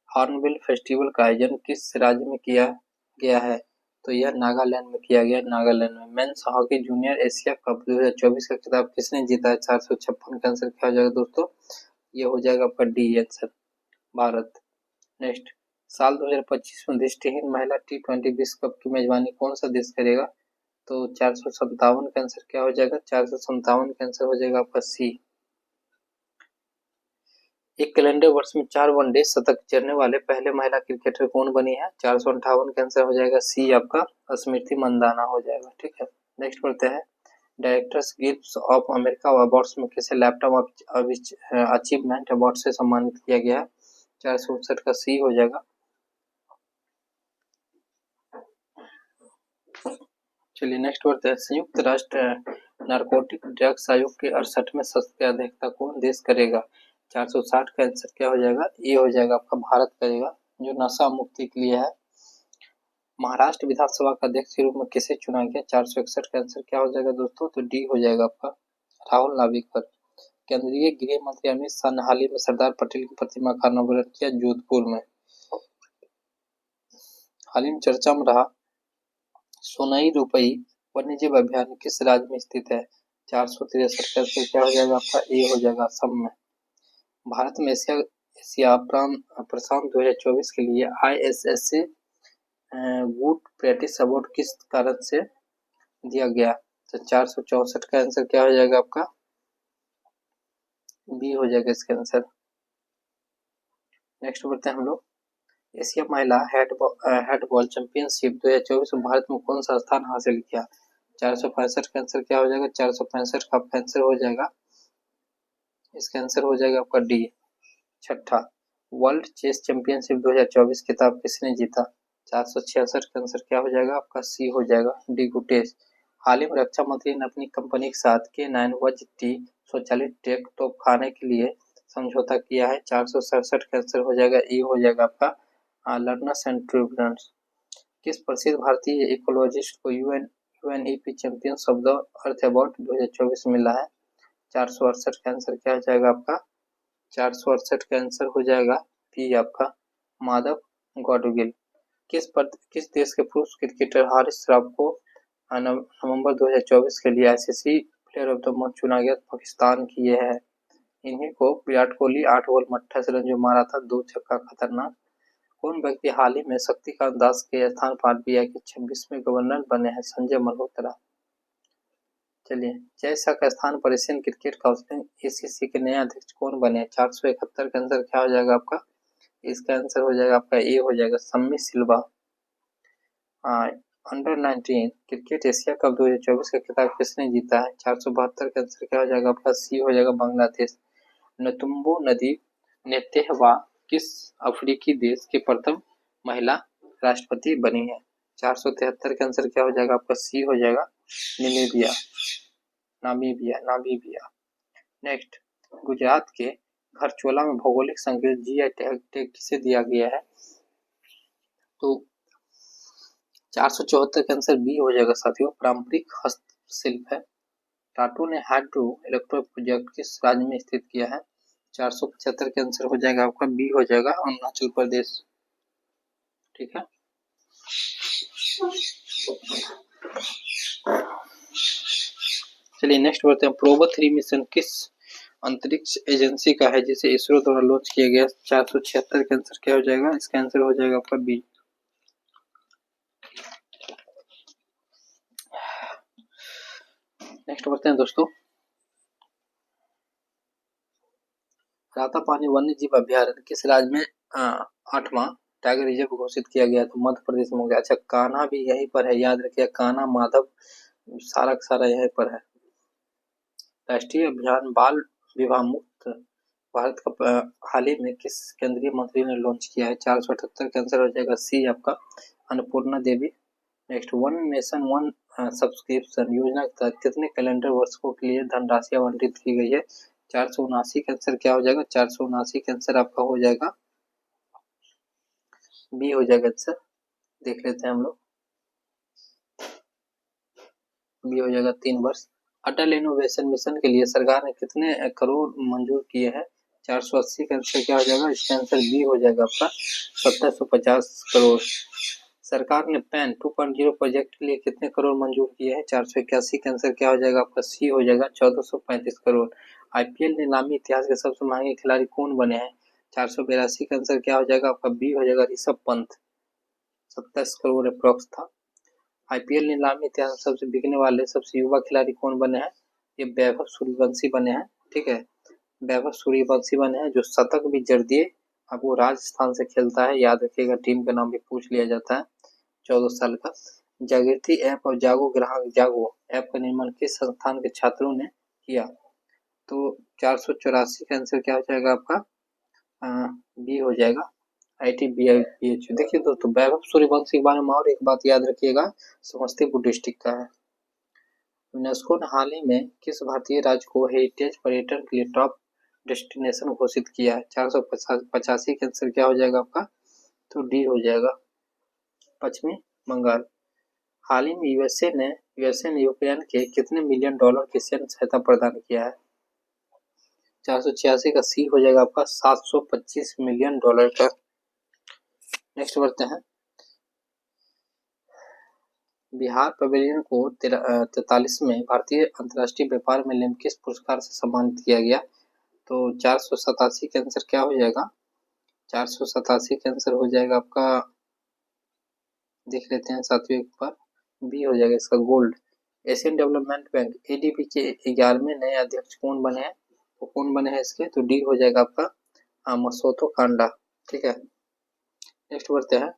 हॉर्नबिल फेस्टिवल का आयोजन किस राज्य में किया गया है? तो यह नागालैंड में किया गया। नागालैंड में men's hockey junior Asia cup 2024 का खिताब किसने जीता है? 456 का आंसर क्या हो जाएगा दोस्तों? ये हो जाएगा आपका डी आंसर, भारत। नेक्स्ट, साल 2025 में दृष्टिहीन महिला T20 विश्व कप की मेजबानी कौन सा देश करेगा? तो 457 का आंसर क्या हो जाएगा? 457 का आंसर हो जाएगा आपका सी। एक कैलेंडर वर्ष में 4 वनडे शतक जड़ने वाले पहले महिला क्रिकेटर कौन बनी है? 458 का आंसर हो जाएगा सी आपका, स्मृति मंदाना हो जाएगा। ठीक है, नेक्स्ट बढ़ते हैं, directors guild of America awards में किसे लैपटॉप अचीवमेंट अवार्ड से सम्मानित किया गया है? 459 का सी हो जाएगा। चलिए नेक्स्ट बढ़ते हैं, संयुक्त राष्ट्र नारकोटिक ड्रग्स आयोग के 68वें सत्र की अध्यक्षता कौन देश करेगा? 460 का आंसर क्या हो जाएगा? ये हो जाएगा आपका, भारत करेगा, जो नशा मुक्ति के लिए है। महाराष्ट्र विधानसभा का अध्यक्ष के रूप में किसे चुना गया? 461 का आंसर क्या हो जाएगा दोस्तों? तो डी हो जाएगा आपका, राहुल नाविकर। केंद्रीय गृह मंत्री अमित शाह ने हाल ही में सरदार पटेल की प्रतिमा का अनावरण किया जोधपुर में। हाल ही में चर्चा में रहा सोनाई रुपई वन्यजीव अभ्यारण्य किस राज्य में स्थित है? 463 का आंसर क्या हो जाएगा आपका? ए हो जाएगा, असम में। भारत में एशिया प्रशांत 2024 के लिए ISSC गुड प्रैक्टिस अवार्ड किस कारण से दिया गया? तो 464 का आंसर क्या हो जाएगा आपका? बी हो जाएगा इसका आंसर। नेक्स्ट बढ़ते हैं हम लोग, एशिया महिला हैंडबॉल चैंपियनशिप 2024 में भारत में कौन सा स्थान हासिल किया? 465 का आंसर क्या हो जाएगा? 465 का आंसर हो जाएगा, इसका आंसर हो जाएगा आपका डी। छठा, वर्ल्ड चेस चैंपियनशिप 2024 खिताब किसने जीता? 466 का आंसर क्या हो जाएगा आपका? सी हो जाएगा, डी गुटेश। हाल ही में रक्षा मंत्री ने अपनी कंपनी के साथ K9 WT स्वचालित टेक तोप खाने के लिए समझौता किया है। 467 का आंसर हो जाएगा, ई हो जाएगा आपका लर्नर्स एंड ट्रिब्यूनल्स। किस प्रसिद्ध भारतीय इकोलॉजिस्ट को UNEP champions of the earth award 2024 मिला है? 468 का आंसर क्या हो जाएगा आपका? 468 का आंसर हो जाएगा पी आपका, माधव गौडगिल। किस देश के पुरुष क्रिकेटर हारिस राव को नवंबर 2024 के लिए ICC player of the month चुना गया? पाकिस्तान की ये है। इन्हीं को विराट कोहली 8 ओवर में 28 रन जो मारा था, 2 छक्का खतरनाक। कौन व्यक्ति हाल ही में शक्तिकांत दास के स्थान पर RBI के 26वें गवर्नर बने हैं? संजय मल्होत्रा। चलिए, जय शाह का स्थान पर एशियन क्रिकेट काउंसिल ACC के नए अध्यक्ष कौन बने? 471 का आंसर क्या हो जाएगा आपका? इसका आंसर हो जाएगा आपका, ए हो जाएगा, सम्मी सिल्वा। अंडर 19 क्रिकेट एशिया कप 2024 का खिताब किसने जीता है? 472 का आंसर क्या हो जाएगा आपका? सी हो जाएगा, बांग्लादेश। नतुम्बो नदी नेतेहवा किस अफ्रीकी देश के प्रथम महिला राष्ट्रपति बनी है? 473 का आंसर क्या हो जाएगा आपका? सी हो जाएगा, नामीबिया। नेक्स्ट, गुजरात के घरचोला में भौगोलिक संकेत GI टैग किसे दिया गया है? तो 474 का आंसर बी हो जाएगा साथियों, पारंपरिक हस्तशिल्प है। टाटू ने हाइड्रो इलेक्ट्रिक प्रोजेक्ट किस राज्य में स्थित किया है? 475 का आंसर हो जाएगा आपका, बी हो जाएगा, अरुणाचल प्रदेश। ठीक है, चलिए नेक्स्ट बढ़ते हैं, प्रोबो 3 मिशन किस अंतरिक्ष एजेंसी का है जिसे इसरो द्वारा लॉन्च किया गया। 476 का आंसर क्या हो जाएगा? इसका आंसर हो जाएगा आपका बी। नेक्स्ट बढ़ते हैं दोस्तों। रातापानी वन्य जीव अभ्यारण्य किस राज्य में 8वां टाइगर रिजर्व घोषित किया गया? तो मध्य प्रदेश में हो गया। अच्छा, कान्हा भी यहीं पर है, याद रखिए, कान्हा माधव सारा का सारा यहीं पर है। राष्ट्रीय अभियान बाल विवाह मुक्त भारत का हाल ही में किस केंद्रीय मंत्री ने लॉन्च किया है? 478 का आंसर हो जाएगा सी आपका, Annapurna Devi. Next, one nation one subscription योजना के तहत कितने कैलेंडर वर्षों के लिए धनराशि आवंटित की गई है? 479 का आंसर क्या हो जाएगा? 479 का आंसर आपका हो जाएगा बी हो जाएगा आंसर। देख लेते हैं हम लोग, बी हो जाएगा 3 वर्ष। अटल इनोवेशन मिशन के लिए सरकार ने कितने करोड़ मंजूर किए हैं? 480 का आंसर क्या हो जाएगा? इसका आंसर बी हो जाएगा आपका 1750 करोड़। सरकार ने पैन 2.0 प्रोजेक्ट के लिए कितने करोड़ मंजूर किए हैं? 481 का आंसर क्या हो जाएगा आपका? सी हो जाएगा 1435 करोड़। आईपीएल नीलामी इतिहास के सबसे महंगे खिलाड़ी कौन बने हैं? 482 का आंसर क्या हो जाएगा आपका? बी हो जाएगा ऋषभ पंत, 27 करोड़ अप्रॉक्स था। आईपीएल नीलामी इतिहास में सबसे बिकने वाले सबसे युवा खिलाड़ी कौन बने हैं? ये वैभव सूर्यवंशी बने हैं। ठीक है, वैभव सूर्यवंशी बने हैं जो शतक भी जड़ दिए। अब वो राजस्थान से खेलता है, याद रखिएगा, टीम का नाम भी पूछ लिया जाता है। 14 साल का। जागृति ऐप और जागो ग्राहक जागो ऐप का निर्माण किस संस्थान के छात्रों ने किया? तो 484 का आंसर क्या हो जाएगा आपका? बी हो जाएगा ITBIPH। देखिए दोस्तों, वैभव सूर्यवंशी के बारे में और एक बात याद रखिएगा, समस्तीपुर डिस्ट्रिक्ट का है। यूनेस्को ने हाल ही में किस भारतीय राज्य को हेरिटेज पर्यटन के लिए टॉप डेस्टिनेशन घोषित किया है? 485 का आंसर क्या हो जाएगा आपका? तो डी हो जाएगा पश्चिमी बंगाल। हाल ही में यूएसए ने यूक्रेन के कितने मिलियन डॉलर की सैन्य सहायता प्रदान किया है? 486 का सी हो जाएगा आपका 725 मिलियन डॉलर का। नेक्स्ट बढ़ते हैं। बिहार पवेलियन को 43वें भारतीय अंतर्राष्ट्रीय व्यापार मेले में किस पुरस्कार से सम्मानित किया गया? तो 487 का आंसर क्या हो जाएगा? 487 का आंसर हो जाएगा आपका, देख लेते हैं सातवें पर, बी हो जाएगा इसका gold. Asian development bank ADB के 11वें नए अध्यक्ष कौन बने हैं? तो कौन बने हैं इसके? तो डी हो जाएगा आपका मसोतो कांडा। ठीक है, नेक्स्ट बढ़ते हैं।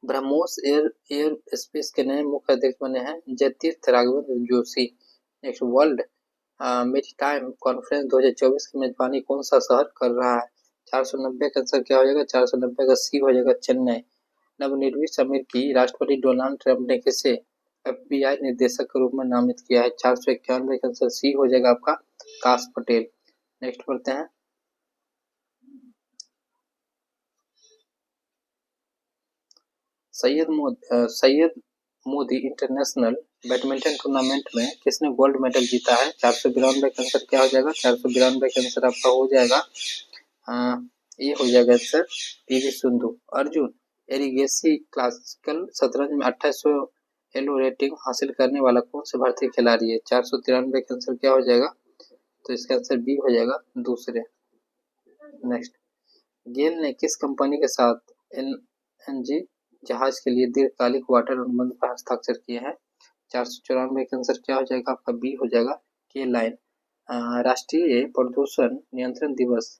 ब्रह्मोस एयर स्पेस के नए मुख्य अध्यक्ष बने हैं Jayatirtha Raghavendra Joshi. Next, world maritime conference 2024 की मेजबानी कौन सा शहर कर रहा है? 490 का आंसर क्या हो जाएगा? 490 का सी हो जाएगा चेन्नई। नवनिर्मित अमेरिकी की राष्ट्रपति डोनाल्ड ट्रंप ने किसे FBI निर्देशक के रूप में नामित किया है? 491 का आंसर सी हो जाएगा आपका काश पटेल। नेक्स्ट बढ़ते हैं। Syed Modi international badminton tournament में किसने गोल्ड मेडल जीता है? 492 का आंसर क्या हो जाएगा? 492 का आंसर आपका हो जाएगा ये हो जाएगा answer PV Sindhu. Arjun Erigaisi classical शतरंज में 2800 एलो रेटिंग हासिल करने वाला कौन से भारतीय खिलाड़ी है? 493 का आंसर क्या हो जाएगा? तो इसका आंसर बी हो जाएगा दूसरे। नेक्स्ट, गेल ने किस कंपनी के साथ LNG जहाज के लिए दीर्घकालिक वाटर अनुबंध पर हस्ताक्षर किए हैं? 494 का आंसर क्या हो जाएगा आपका? बी हो जाएगा के लाइन। राष्ट्रीय प्रदूषण नियंत्रण दिवस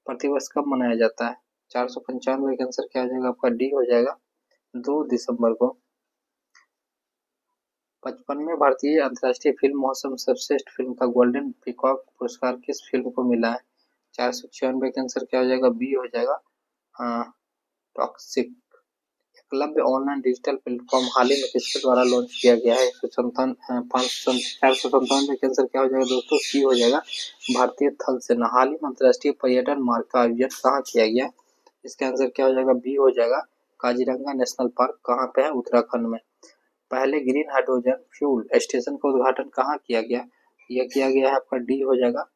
प्रतिवर्ष कब मनाया जाता है? 495 का आंसर क्या हो जाएगा आपका? डी हो जाएगा 2 दिसंबर को। 55वें भारतीय अंतर्राष्ट्रीय फिल्म महोत्सव सर्वश्रेष्ठ फिल्म का गोल्डन पीकॉक पुरस्कार किस फिल्म को मिला है? 496 का आंसर क्या हो जाएगा? बी हो जाएगा toxic. Eklavya online digital platform हाल ही में किसके द्वारा लॉन्च किया गया है? 497 का आंसर क्या हो जाएगा दोस्तों? सी हो जाएगा भारतीय थल सेना। हाल ही में अंतर्राष्ट्रीय पर्यटन मार्ग का आयोजन कहाँ किया गया? इसका आंसर क्या हो जाएगा? बी हो जाएगा काजीरंगा नेशनल पार्क। कहाँ पे है? उत्तराखंड में। पहले ग्रीन हाइड्रोजन फ्यूल स्टेशन का उद्घाटन कहाँ किया गया? यह किया गया है आपका, डी हो जाएगा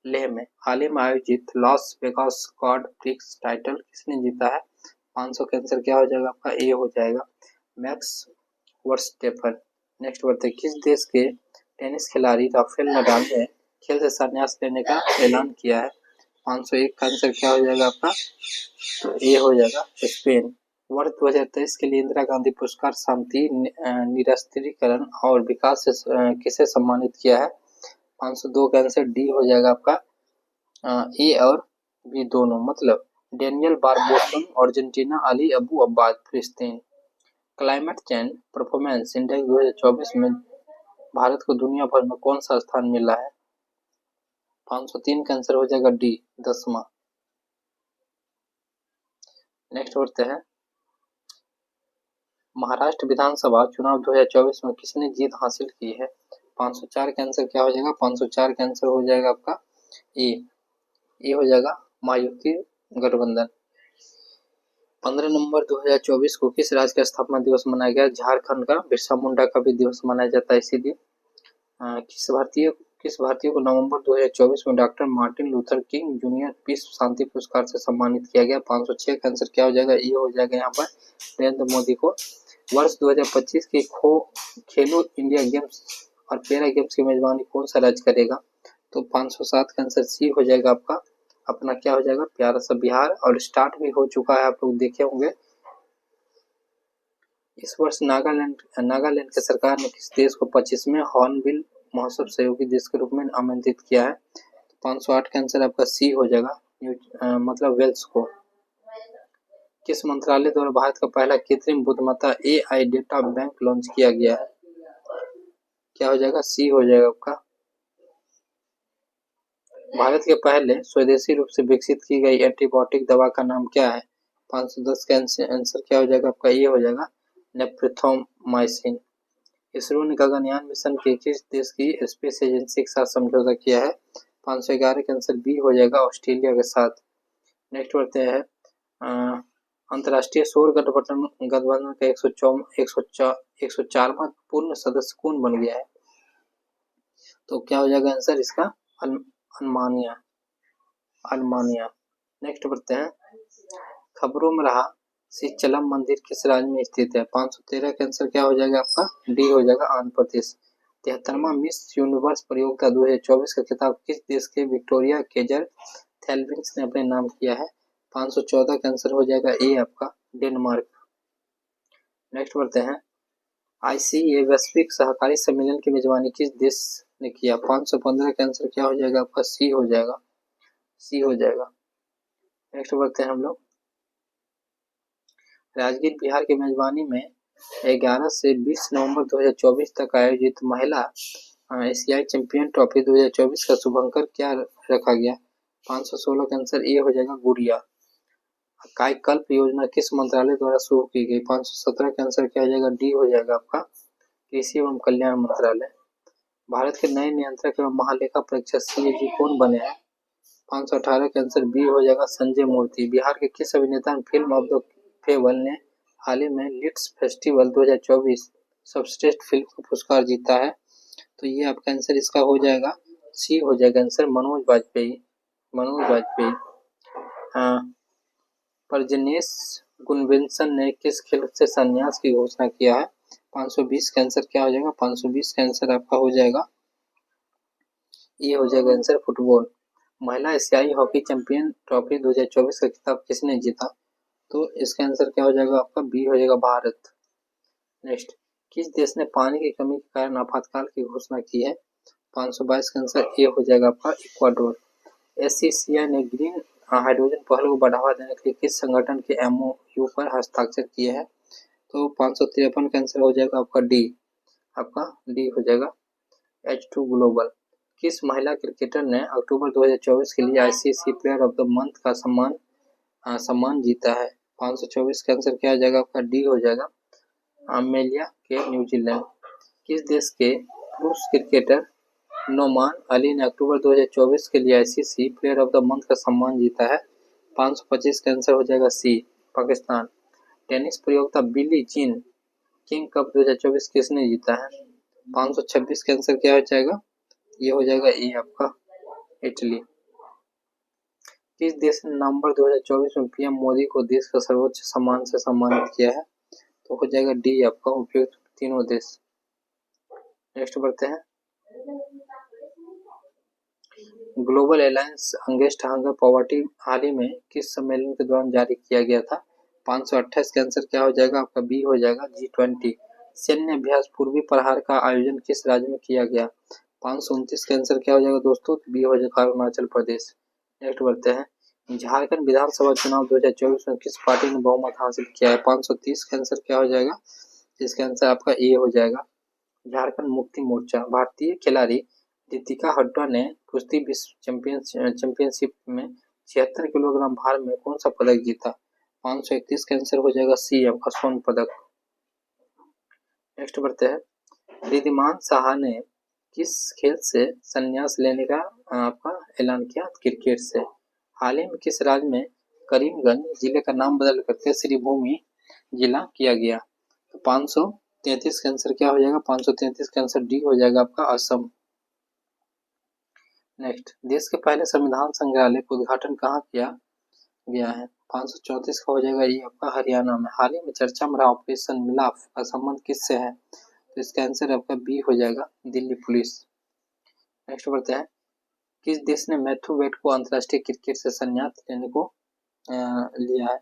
लेह में। हाल ही में आयोजित Las Vegas quad prix title किसने जीता है? 500 का आंसर क्या हो जाएगा आपका? ए हो जाएगा मैक्स वर्स्टेफन। नेक्स्ट बढ़ते हैं। किस देश के टेनिस खिलाड़ी राफेल नडाल ने खेल से संन्यास लेने का ऐलान किया है? 501 का आंसर क्या हो जाएगा आपका? तो ये हो जाएगा स्पेन। वर्ष 2023 के लिए इंदिरा गांधी पुरस्कार शांति निरस्त्रीकरण और विकास से किसे सम्मानित किया है? 502 का आंसर डी हो जाएगा आपका। ए और बी दोनों, मतलब Daniel Barbosa Argentina, Ali Abu Abbad Palestine. Climate change performance index 2024 में भारत को दुनिया भर में कौन सा स्थान मिला है? 503 का आंसर हो जाएगा डी 10वां। नेक्स्ट बढ़ते हैं, महाराष्ट्र विधानसभा चुनाव 2024 में किसने जीत हासिल की है? 504 का आंसर क्या हो जाएगा? 504 का आंसर हो जाएगा आपका ए हो जाएगा महायुति गठबंधन। 15 नवंबर 2024 को किस राज्य का स्थापना दिवस मनाया गया? झारखंड का। बिरसा मुंडा का भी दिवस मनाया जाता है इसी दिन। किस भारतीय को नवंबर 2024 में doctor Martin Luther King junior peace शांति पुरस्कार से सम्मानित किया गया? 506 का आंसर क्या हो जाएगा? ये हो जाएगा यहाँ पर नरेंद्र मोदी को। वर्ष 2025 के खेलो इंडिया गेम्स और पैरा गेम्स की मेजबानी कौन सा राज्य करेगा? तो 507 का आंसर सी हो जाएगा आपका, अपना क्या हो जाएगा? प्यारा सा बिहार। और स्टार्ट भी हो चुका है, आप लोग देखे होंगे। इस वर्ष नागालैंड की सरकार ने किस देश को 25वें हॉर्नबिल महोत्सव सहयोगी देश के रूप में आमंत्रित किया है? 508 का आंसर आपका सी हो जाएगा, मतलब वेल्स को। किस मंत्रालय द्वारा भारत का पहला कृत्रिम बुद्धिमत्ता AI डेटा बैंक लॉन्च किया गया है? क्या हो जाएगा? सी हो जाएगा आपका। भारत के पहले स्वदेशी रूप से विकसित की गई एंटीबायोटिक दवा का नाम क्या है? 510 का आंसर क्या हो जाएगा आपका? ये हो जाएगा नेप्रिथोमाइसिन। इसरो ने गगनयान मिशन के किस देश की स्पेस एजेंसी के साथ समझौता किया है? 511 का आंसर बी हो जाएगा, ऑस्ट्रेलिया के साथ। नेक्स्ट बढ़ते हैं, अंतर्राष्ट्रीय सौर गठबंधन का 104वां पूर्ण सदस्य कौन बन गया है? तो क्या हो जाएगा आंसर इसका? अल्मानिया। नेक्स्ट बढ़ते हैं, खबरों में रहा सिचलम मंदिर किस राज्य में स्थित है? 513 का आंसर क्या हो जाएगा आपका? डी हो जाएगा, आंध्र प्रदेश। 73वां मिस यूनिवर्स प्रतियोगिता 2024 का खिताब किस देश के विक्टोरिया केजर थैलविंग्स ने अपने नाम किया है? 514 का आंसर हो जाएगा ए आपका, डेनमार्क। नेक्स्ट बढ़ते हैं, ICA वैश्विक सहकारी सम्मेलन की मेजबानी किस देश ने किया? 515 का आंसर क्या हो जाएगा आपका? सी हो जाएगा, सी हो जाएगा। नेक्स्ट बढ़ते हैं हम लोग, राजगीर बिहार की मेजबानी में 11 से 20 नवंबर 2024 तक आयोजित महिला एशियाई चैंपियन ट्रॉफी 2024 का शुभंकर क्या रखा गया? 516 का आंसर ए हो जाएगा, गुड़िया। कायकल्प योजना किस मंत्रालय द्वारा शुरू की गई? 517 का आंसर क्या हो जाएगा? डी हो जाएगा आपका, कृषि एवं कल्याण मंत्रालय। भारत के नए नियंत्रक एवं महालेखा परीक्षक CAG कौन बने हैं? 518 का आंसर बी हो जाएगा, संजय मूर्ति। बिहार के किस अभिनेता ने फिल्म ऑफ द फेबल ने हाल ही में लिट्स फेस्टिवल 2024 सर्वश्रेष्ठ फिल्म का पुरस्कार जीता है? तो ये आपका आंसर इसका हो जाएगा, सी हो जाएगा आंसर, मनोज वाजपेयी। प्रजनेश गुणवेंसन ने किस खेल से संन्यास की घोषणा किया है? 520 का आंसर क्या हो जाएगा? 520 का आंसर आपका हो जाएगा, ये हो जाएगा आंसर, फुटबॉल। महिला एशियाई हॉकी चैंपियन ट्रॉफी 2024 का खिताब किसने जीता? तो इसका आंसर क्या हो जाएगा आपका? बी हो जाएगा, भारत। नेक्स्ट, किस देश ने पानी की कमी के कारण आपातकाल की घोषणा की है? 522 का आंसर ए हो जाएगा आपका, इक्वाडोर। SCCI ने ग्रीन हाइड्रोजन पहल को बढ़ावा देने के लिए किस संगठन के MOU पर हस्ताक्षर किए हैं? तो 553 का आंसर हो जाएगा आपका डी, आपका डी हो जाएगा, H2 ग्लोबल। किस महिला क्रिकेटर ने अक्टूबर 2024 के लिए ICC player of the month का सम्मान जीता है? 524 का आंसर क्या हो जाएगा आपका? डी हो जाएगा, अमेलिया के न्यूजीलैंड। किस देश के पुरुष क्रिकेटर नोमान अली ने अक्टूबर 2024 के लिए ICC player of the month का सम्मान जीता है? 525 का आंसर हो जाएगा सी, पाकिस्तान। टेनिस प्रतियोगिता बिली जीन किंग कप 2024 किसने जीता है? 526 का आंसर क्या हो जाएगा? ये हो जाएगा ए आपका, इटली। किस देश ने नवंबर 2024 में PM मोदी को देश का सर्वोच्च सम्मान से सम्मानित किया है? तो हो जाएगा डी आपका, उपयुक्त तीनों देश। नेक्स्ट बढ़ते हैं, global alliance against hunger poverty हाल ही में किस सम्मेलन के दौरान जारी किया गया था? 528 का आंसर क्या हो जाएगा आपका? बी हो जाएगा, G20। सैन्य अभ्यास पूर्वी प्रहार का आयोजन किस राज्य में किया गया? 529 का आंसर क्या हो जाएगा दोस्तों? बी हो जाएगा अरुणाचल प्रदेश। नेक्स्ट बढ़ते हैं, झारखंड विधानसभा चुनाव 2024 में किस पार्टी ने बहुमत हासिल किया है? 530 का आंसर क्या हो जाएगा? इसका आंसर आपका ए हो जाएगा, झारखंड मुक्ति मोर्चा। भारतीय खिलाड़ी दीपिका हड्डा ने कुश्ती विश्व चैंपियनशिप में 76 किलोग्राम भार में कौन सा पदक जीता? 531 का आंसर हो जाएगा सी आपका, स्वर्ण पदक। नेक्स्ट बढ़ते हैं, रिद्धिमान साहा ने किस खेल से संन्यास लेने का आपका ऐलान किया? क्रिकेट से। हाल ही में किस राज्य में करीमगंज जिले का नाम बदल करके श्रीभूमि जिला किया गया? तो 533 का आंसर क्या हो जाएगा? 533 का आंसर डी हो जाएगा आपका, असम। नेक्स्ट, देश के पहले संविधान संग्रहालय का उद्घाटन कहाँ किया गया है? 534 का हो जाएगा ये आपका, हरियाणा में। हाल ही में चर्चा में रहा ऑपरेशन मिलाप का संबंध किससे है? तो इसका आंसर आपका बी हो जाएगा, दिल्ली पुलिस। नेक्स्ट बढ़ते हैं, किस देश ने मैथ्यू वेड को अंतर्राष्ट्रीय क्रिकेट से संन्यास लेने को लिया है?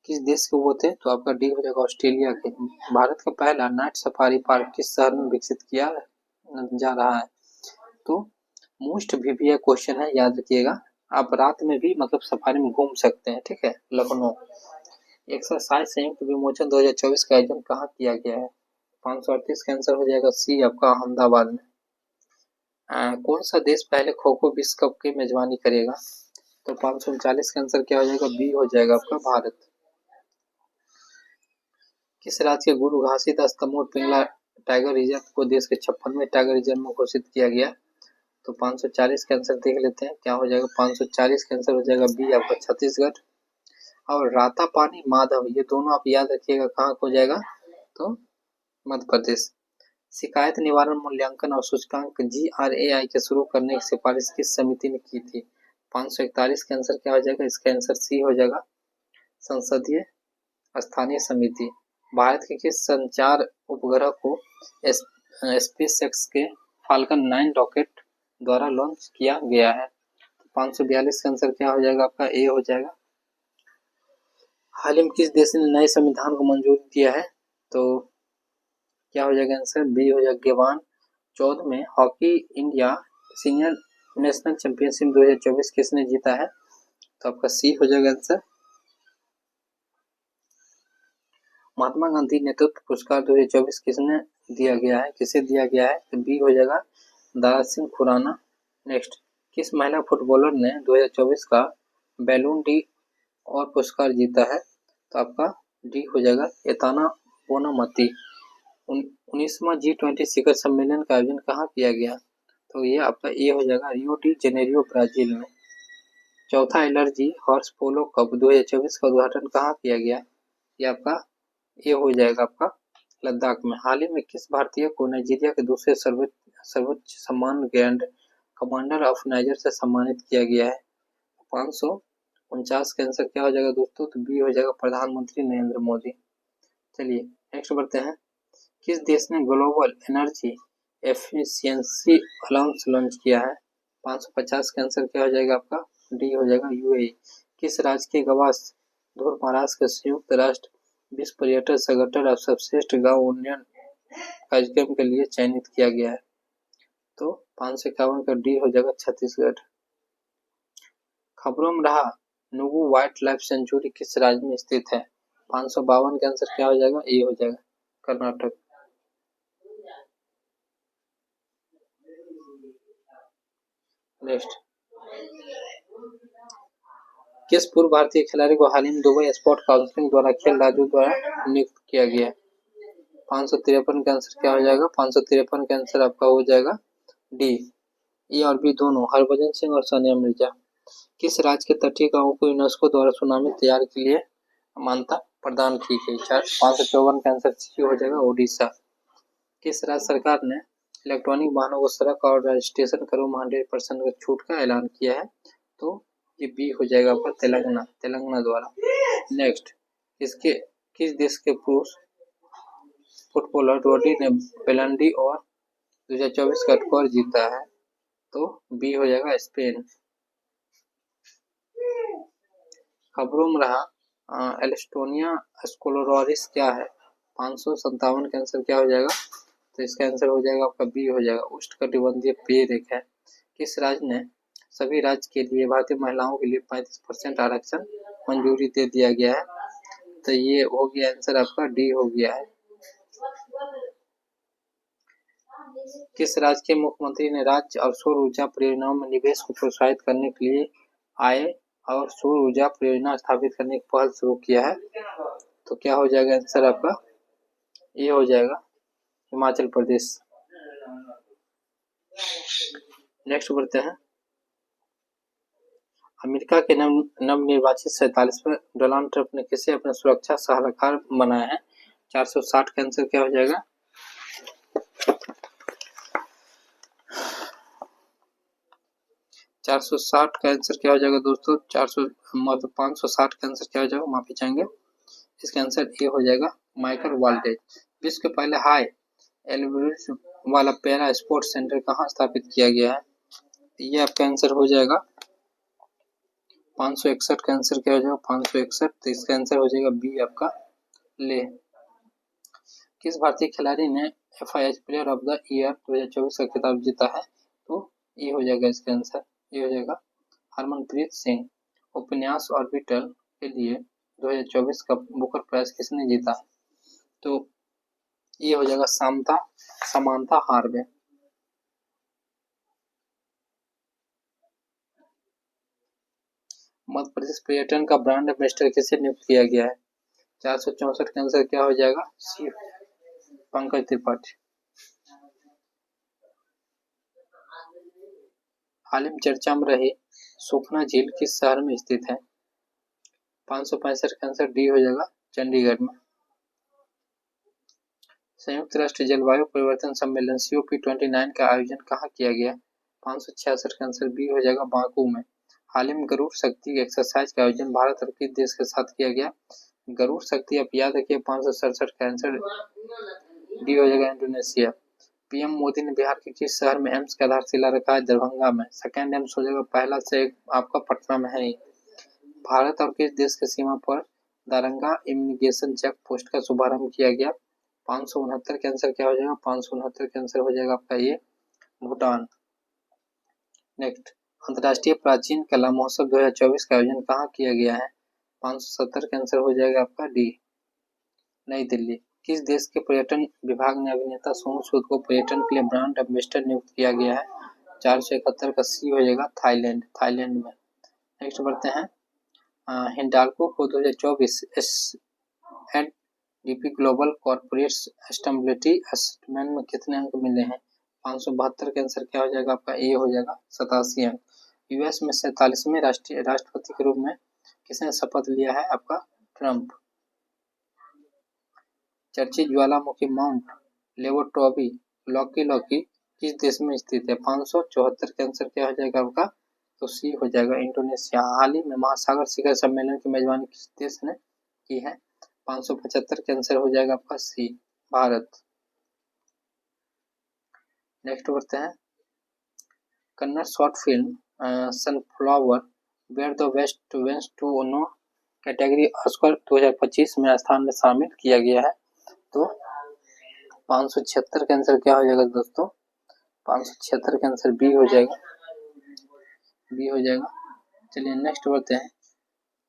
किस देश के वो थे? तो आपका डी हो जाएगा, ऑस्ट्रेलिया के। भारत का पहला नाइट सफारी पार्क किस शहर में विकसित किया जा रहा है? तो मोस्ट वीवीआई क्वेश्चन है, याद रखिएगा। आप रात में भी मतलब सफारी में घूम सकते हैं, ठीक है। लखनऊ। एक्सरसाइज संयुक्त विमोचन 2024 का आयोजन कहाँ किया गया है? 538 का आंसर हो जाएगा सी आपका, अहमदाबाद में। कौन सा देश पहले खो खो विश्व कप की मेजबानी करेगा? तो 539 का आंसर क्या हो जाएगा? बी हो जाएगा आपका, भारत। किस राज्य के गुरु घासीदास दस्तमोर पिंगला टाइगर रिजर्व को देश के 56वें टाइगर रिजर्व में घोषित किया गया? तो 540 का आंसर देख लेते हैं, क्या हो जाएगा? 540 का आंसर हो जाएगा बी आपका, छत्तीसगढ़। और रातापानी माधव, ये दोनों आप याद रखिएगा, कहाँ हो जाएगा? तो मध्य प्रदेश। शिकायत निवारण मूल्यांकन और सूचकांक GRAI के शुरू करने की सिफारिश किस समिति ने की थी? 541 का आंसर क्या हो जाएगा? इसका आंसर सी हो जाएगा, संसदीय स्थानीय समिति। भारत के किस संचार उपग्रह को स्पेसएक्स के फाल्कन 9 रॉकेट द्वारा लॉन्च किया गया है? 542 का आंसर क्या हो जाएगा आपका? ए हो जाएगा। हाल ही में किस देश ने नए संविधान को मंजूरी दिया है? तो क्या हो जाएगा आंसर? बी हो जाएगा, गेवान। 14 में hockey India senior national championship 2024 किसने जीता है? तो आपका सी हो जाएगा आंसर। महात्मा गांधी नेतृत्व पुरस्कार 2024 किसने दिया गया है? किसे दिया गया है? तो बी हो जाएगा, दारा सिंह खुराना। नेक्स्ट, किस महिला फुटबॉलर ने 2024 का बैलून डी और पुरस्कार जीता है? तो आपका डी हो जाएगा, एताना बोनामती। 19वां G20 शिखर सम्मेलन का आयोजन कहाँ किया गया? तो ये आपका ए हो जाएगा, रियो डी जेनेरियो ब्राजील में। चौथा एलर्जी हॉर्स पोलो कप 2024 का उद्घाटन कहाँ किया गया? ये आपका ए हो जाएगा आपका, लद्दाख में। हाल ही में किस भारतीय को नाइजीरिया के दूसरे सर्वोच्च सम्मान ग्रैंड कमांडर ऑफ नाइजर से सम्मानित किया गया है? 549 का आंसर क्या हो जाएगा दोस्तों? तो बी हो जाएगा, प्रधानमंत्री नरेंद्र मोदी। चलिए नेक्स्ट बढ़ते हैं, किस देश ने global energy efficiency allowance launch किया है? 550 का आंसर क्या हो जाएगा आपका? डी हो जाएगा, यूएई। किस राज्य के गवास धूर महाराष्ट्र के संयुक्त राष्ट्र विश्व पर्यटन संगठन और सर्वश्रेष्ठ गांव उन्नयन कार्यक्रम के लिए चयनित किया गया है? तो 551 का डी हो जाएगा, छत्तीसगढ़। खबरों में रहा नुगु वाइल्ड लाइफ सेंचुरी किस राज्य में स्थित है? 552 का आंसर क्या हो जाएगा? ए हो जाएगा, कर्नाटक। नेक्स्ट, किस पूर्व भारतीय खिलाड़ी को हाल ही में दुबई स्पोर्ट काउंसिल द्वारा खेल राज्यों द्वारा नियुक्त किया गया? 553 का आंसर क्या हो जाएगा? 553 का आंसर आपका हो जाएगा डी, ए और बी दोनों, हरभजन सिंह और सानिया मिर्जा। किस राज्य के तटीय गांवों को यूनेस्को द्वारा सुनामी तैयार के लिए मान्यता प्रदान की गई? 554 का आंसर सी हो जाएगा, ओडिशा। किस राज्य सरकार ने इलेक्ट्रॉनिक वाहनों को सड़क और रजिस्ट्रेशन करो 100% का छूट का ऐलान किया है? तो ये बी हो जाएगा आपका, तेलंगाना द्वारा। नेक्स्ट, किस देश के पुरुष फुटबॉलर रोडी ने बेलंडी और 2024 का स्कोर जीता है? तो बी हो जाएगा स्पेन। खबरों में रहा एलिस्टोनिया स्कोलोरोरिस क्या है? 557 का आंसर क्या हो जाएगा? तो इसका आंसर हो जाएगा आपका बी हो जाएगा, उष्णकटिबंधीय पेड़ एक है। किस राज्य ने सभी राज्य के लिए भारतीय महिलाओं के लिए 35% आरक्षण मंजूरी दे दिया गया है? तो ये हो गया आंसर आपका डी हो गया है। किस राज्य के मुख्यमंत्री ने राज्य और सौर ऊर्जा परियोजनाओं में निवेश को प्रोत्साहित करने के लिए आय और सौर ऊर्जा परियोजना स्थापित करने की पहल शुरू किया है? तो क्या हो जाएगा आंसर आपका? ये हो जाएगा हिमाचल प्रदेश। नेक्स्ट बढ़ते हैं। अमेरिका के नवनिर्वाचित 47वें डोनाल्ड ट्रंप ने किसे अपना सुरक्षा सलाहकार बनाया है? 460 का आंसर क्या हो जाएगा? 460 का आंसर क्या हो जाएगा दोस्तों? 560 का आंसर क्या हो जाएगा? माफी चाहेंगे, इसका आंसर ए हो जाएगा माइकल वाल्डेज। विश्व के पहले हाई एल्टिट्यूड वाला पैरा स्पोर्ट्स सेंटर कहाँ स्थापित किया गया है? ये आपका आंसर हो जाएगा 561 का आंसर क्या हो जाएगा? 561। तो इसका आंसर हो जाएगा बी आपका ले। किस भारतीय खिलाड़ी ने FIH player of the year 2024 का खिताब जीता है? तो ये हो जाएगा इसका आंसर, ये हो जाएगा हरमनप्रीत सिंह। उपन्यास ऑर्बिटल के लिए 2024 का बुकर प्राइज किसने जीता? तो ये हो जाएगा समांथा हार्वे। मध्य प्रदेश पर्यटन का ब्रांड एम्बेसडर किसे नियुक्त किया गया है? 464 का आंसर क्या हो जाएगा? सी पंकज त्रिपाठी। हाल ही में चर्चा में रही सुखना झील किस शहर में स्थित है? 565 का आंसर डी हो जाएगा चंडीगढ़ में। संयुक्त राष्ट्र जलवायु परिवर्तन सम्मेलन COP29 का आयोजन कहाँ किया गया? 566 का आंसर बी हो जाएगा बाकू में। हाल ही में गरुड़ शक्ति एक्सरसाइज का आयोजन भारत और किस देश के साथ किया गया? गरुड़ शक्ति आप याद रखिए 567 का आंसर डी हो जाएगा इंडोनेशिया। पीएम मोदी ने बिहार के किस शहर में एम्स का आधारशिला रखा है? दरभंगा में। सेकेंड एम्स हो जाएगा, पहला से आपका पटना में है। भारत और किस देश की सीमा पर दारंगा इमिग्रेशन चेक पोस्ट का शुभारंभ किया गया? 569 का आंसर क्या हो जाएगा? 569 का आंसर हो जाएगा आपका ये भूटान। नेक्स्ट, अंतर्राष्ट्रीय प्राचीन कला महोत्सव 2024 का आयोजन कहाँ किया गया है? 570 का आंसर हो जाएगा आपका डी नई दिल्ली। किस देश के पर्यटन विभाग ने अभिनेता सोनू सूद को पर्यटन के लिए ब्रांड एम्बेसडर नियुक्त किया गया है? 471 का सी हो जाएगा थाईलैंड में। नेक्स्ट बढ़ते हैं। हिंडाल्को को 2024 NDP global corporate sustainability assessment में कितने अंक मिले हैं? 572 का आंसर क्या हो जाएगा आपका? ए हो जाएगा 87 अंक। यूएस में 47वें राष्ट्रपति के रूप में किसने शपथ लिया है? आपका ट्रंप। चर्चित ज्वालामुखी माउंट लेवोटोबी लॉकी किस देश में स्थित है? 574 का आंसर क्या हो जाएगा आपका? तो सी हो जाएगा इंडोनेशिया। हाल ही में महासागर शिखर सम्मेलन की मेजबानी किस देश ने की है? 575 का आंसर हो जाएगा आपका सी भारत। नेक्स्ट बढ़ते हैं। Kannada short film sunflower were the west ones to know category Oscar 2025 में स्थान में शामिल किया गया है। तो 576 का आंसर क्या हो जाएगा दोस्तों? 576 का आंसर बी हो जाएगा, बी हो जाएगा। चलिए नेक्स्ट बढ़ते हैं।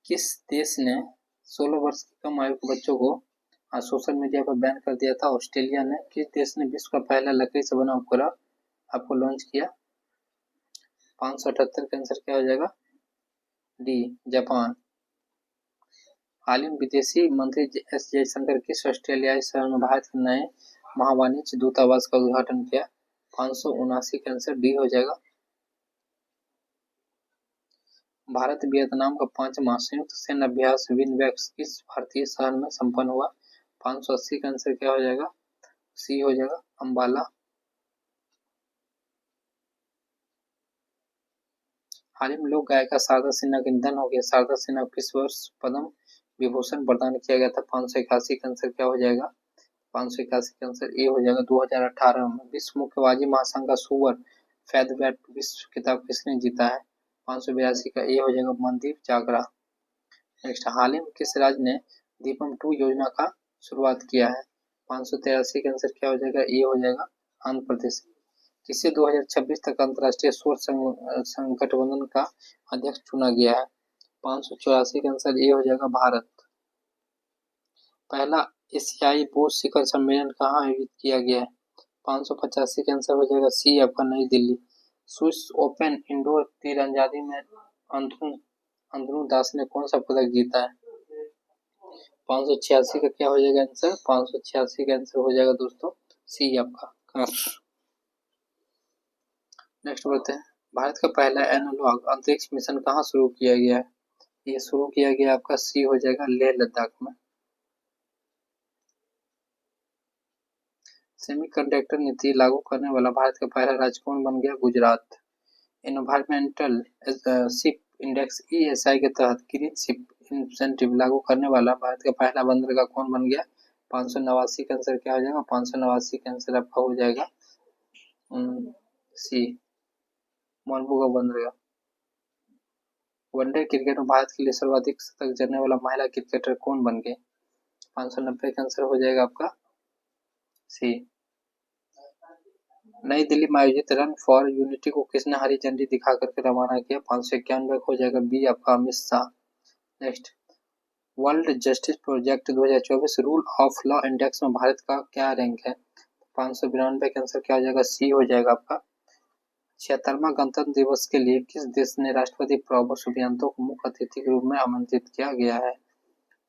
किस देश ने 16 वर्ष की कम आयु के बच्चों को सोशल मीडिया पर बैन कर दिया था? ऑस्ट्रेलिया ने। किस देश ने विश्व का पहला लकड़ी से बना उपकरण आपको लॉन्च किया? 578 का आंसर क्या हो जाएगा? D Japan. हाल ही में विदेशी मंत्री एस जयशंकर किस ऑस्ट्रेलियाई शहर में भारत के नए महावाणिज्य दूतावास का उद्घाटन किया? 579 का आंसर डी हो जाएगा। भारत वियतनाम का 5वां संयुक्त सैन्य अभ्यास विनवेक्स किस भारतीय शहर में संपन्न हुआ? 580 का आंसर क्या हो जाएगा? सी हो जाएगा अंबाला। हाल ही में लोक गायिका शारदा सिन्हा का निधन हो गया। शारदा सिन्हा को किस वर्ष पद्म विभूषण प्रदान किया गया था? 581 का आंसर क्या हो जाएगा? 581 का आंसर ए हो जाएगा 2018 में। विश्व मुक्केबाजी महासंघ का सुपर फेदरवेट विश्व खिताब किसने जीता है? 582 का ए हो जाएगा मनदीप जागरा। नेक्स्ट, हाल ही में किस राज्य ने दीपम 2 योजना का शुरुआत किया है? 583 का आंसर क्या हो जाएगा? ए हो जाएगा आंध्र प्रदेश। किसे 2026 तक अंतर्राष्ट्रीय सौर संगठबंधन का अध्यक्ष चुना गया है? 584 का आंसर ए हो जाएगा भारत। पहला एशियाई बोस शिखर सम्मेलन कहाँ आयोजित किया गया है? 585 का आंसर हो जाएगा सी आपका नई दिल्ली। स्विस ओपन इंडोर तीरंदाजी में अंतनु दास ने कौन सा पदक जीता है? 586 का क्या हो जाएगा आंसर? 586 का आंसर हो जाएगा दोस्तों सी आपका कांस्य। नेक्स्ट बढ़ते हैं, भारत का पहला एनालॉग अंतरिक्ष मिशन कहाँ शुरू किया गया है? ये शुरू किया गया आपका सी हो जाएगा लेह लद्दाख में। सेमीकंडक्टर नीति लागू करने वाला भारत का पहला राज्य कौन बन गया? Gujarat. Environmental ship index ESI के तहत ग्रीन शिप इंसेंटिव लागू करने वाला भारत का पहला बंदरगाह कौन बन गया? 589 का आंसर क्या हो जाएगा? 589 का आंसर आपका हो जाएगा सी मोरमुगांव बंदरगाह। वनडे क्रिकेट में भारत के लिए सर्वाधिक शतक जड़ने वाला महिला क्रिकेटर कौन बन गए? 590 का आंसर हो जाएगा आपका सी। नई दिल्ली में आयोजित रन फॉर यूनिटी को किसने हरी झंडी दिखा करके रवाना किया? 591 हो जाएगा बी आपका Amit Shah. Next, world justice project 2024 rule of law index में भारत का क्या रैंक है? 592 का आंसर क्या हो जाएगा? सी हो जाएगा आपका। 76वां गणतंत्र दिवस के लिए किस देश ने राष्ट्रपति प्रणब सुबियांतो को मुख्य अतिथि के रूप में आमंत्रित किया गया है?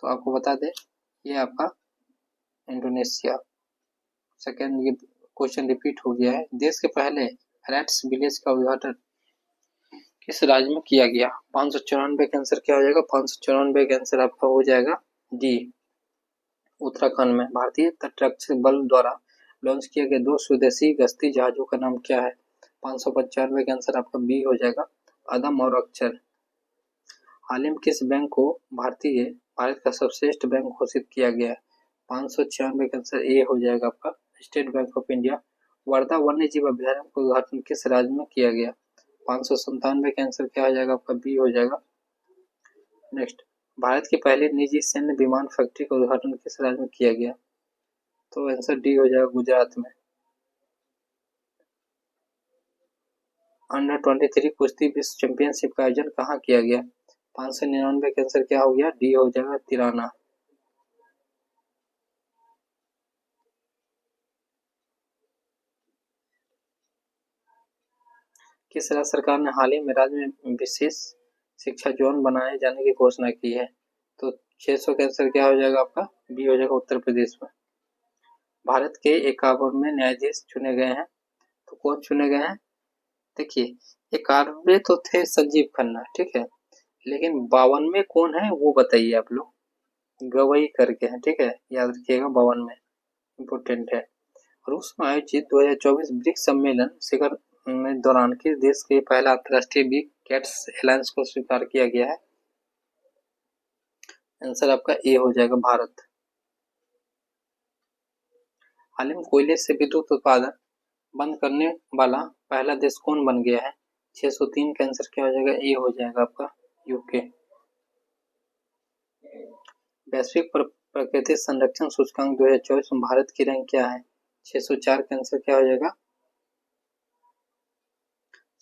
तो आपको बता दें ये आपका इंडोनेशिया। सेकेंड, ये क्वेश्चन रिपीट हो गया है। देश के पहले रैट्स विलेज का उद्घाटन किस राज्य में किया गया? 594 का आंसर क्या हो जाएगा? 594 का आंसर आपका हो जाएगा डी उत्तराखंड में। भारतीय तटरक्षक बल द्वारा लॉन्च किए गए 2 स्वदेशी गश्ती जहाजों का नाम क्या है? 595 का आंसर आपका बी हो जाएगा अदम और अक्षर। हाल ही में किस बैंक को भारत का सर्वश्रेष्ठ बैंक घोषित किया गया है? 596 का आंसर ए हो जाएगा आपका state bank of India. Wardha वन्य जीव अभ्यारण्य का उद्घाटन किस राज्य में किया गया? 597 का आंसर क्या हो जाएगा आपका बी हो जाएगा। नेक्स्ट, भारत की पहली निजी सैन्य विमान फैक्ट्री का उद्घाटन किस राज्य में किया गया? तो आंसर डी हो जाएगा गुजरात में। अंडर 23 कुश्ती विश्व चैंपियनशिप का आयोजन कहाँ किया गया? 599 का आंसर क्या हो गया? डी हो जाएगा तिराना। किस राज्य सरकार ने हाल ही में राज्य में विशेष शिक्षा जोन बनाए जाने की घोषणा की है? तो 600 का आंसर क्या हो जाएगा आपका? बी हो जाएगा उत्तर प्रदेश में। भारत के 51वें न्यायाधीश चुने गए हैं, तो कौन चुने गए हैं? देखिए 51वें तो थे संजीव खन्ना, ठीक है, लेकिन 52वें कौन है वो बताइए आप लोग। गवई करके हैं, ठीक है, याद रखिएगा 52वें इम्पोर्टेंट है। रूस में आयोजित 2024 ब्रिक्स सम्मेलन शिखर में दौरान किस देश के पहला अंतर्राष्ट्रीय बिग कैट्स एलायंस को स्वीकार किया गया है? आंसर आपका ए हो जाएगा भारत। हाल ही में कोयले से विद्युत उत्पादन बंद करने वाला पहला देश कौन बन गया है? 603 का आंसर क्या हो जाएगा? ए हो जाएगा आपका यूके। वैश्विक प्रकृति संरक्षण सूचकांक 2024 में भारत की रैंक क्या है? 604 का आंसर क्या हो जाएगा?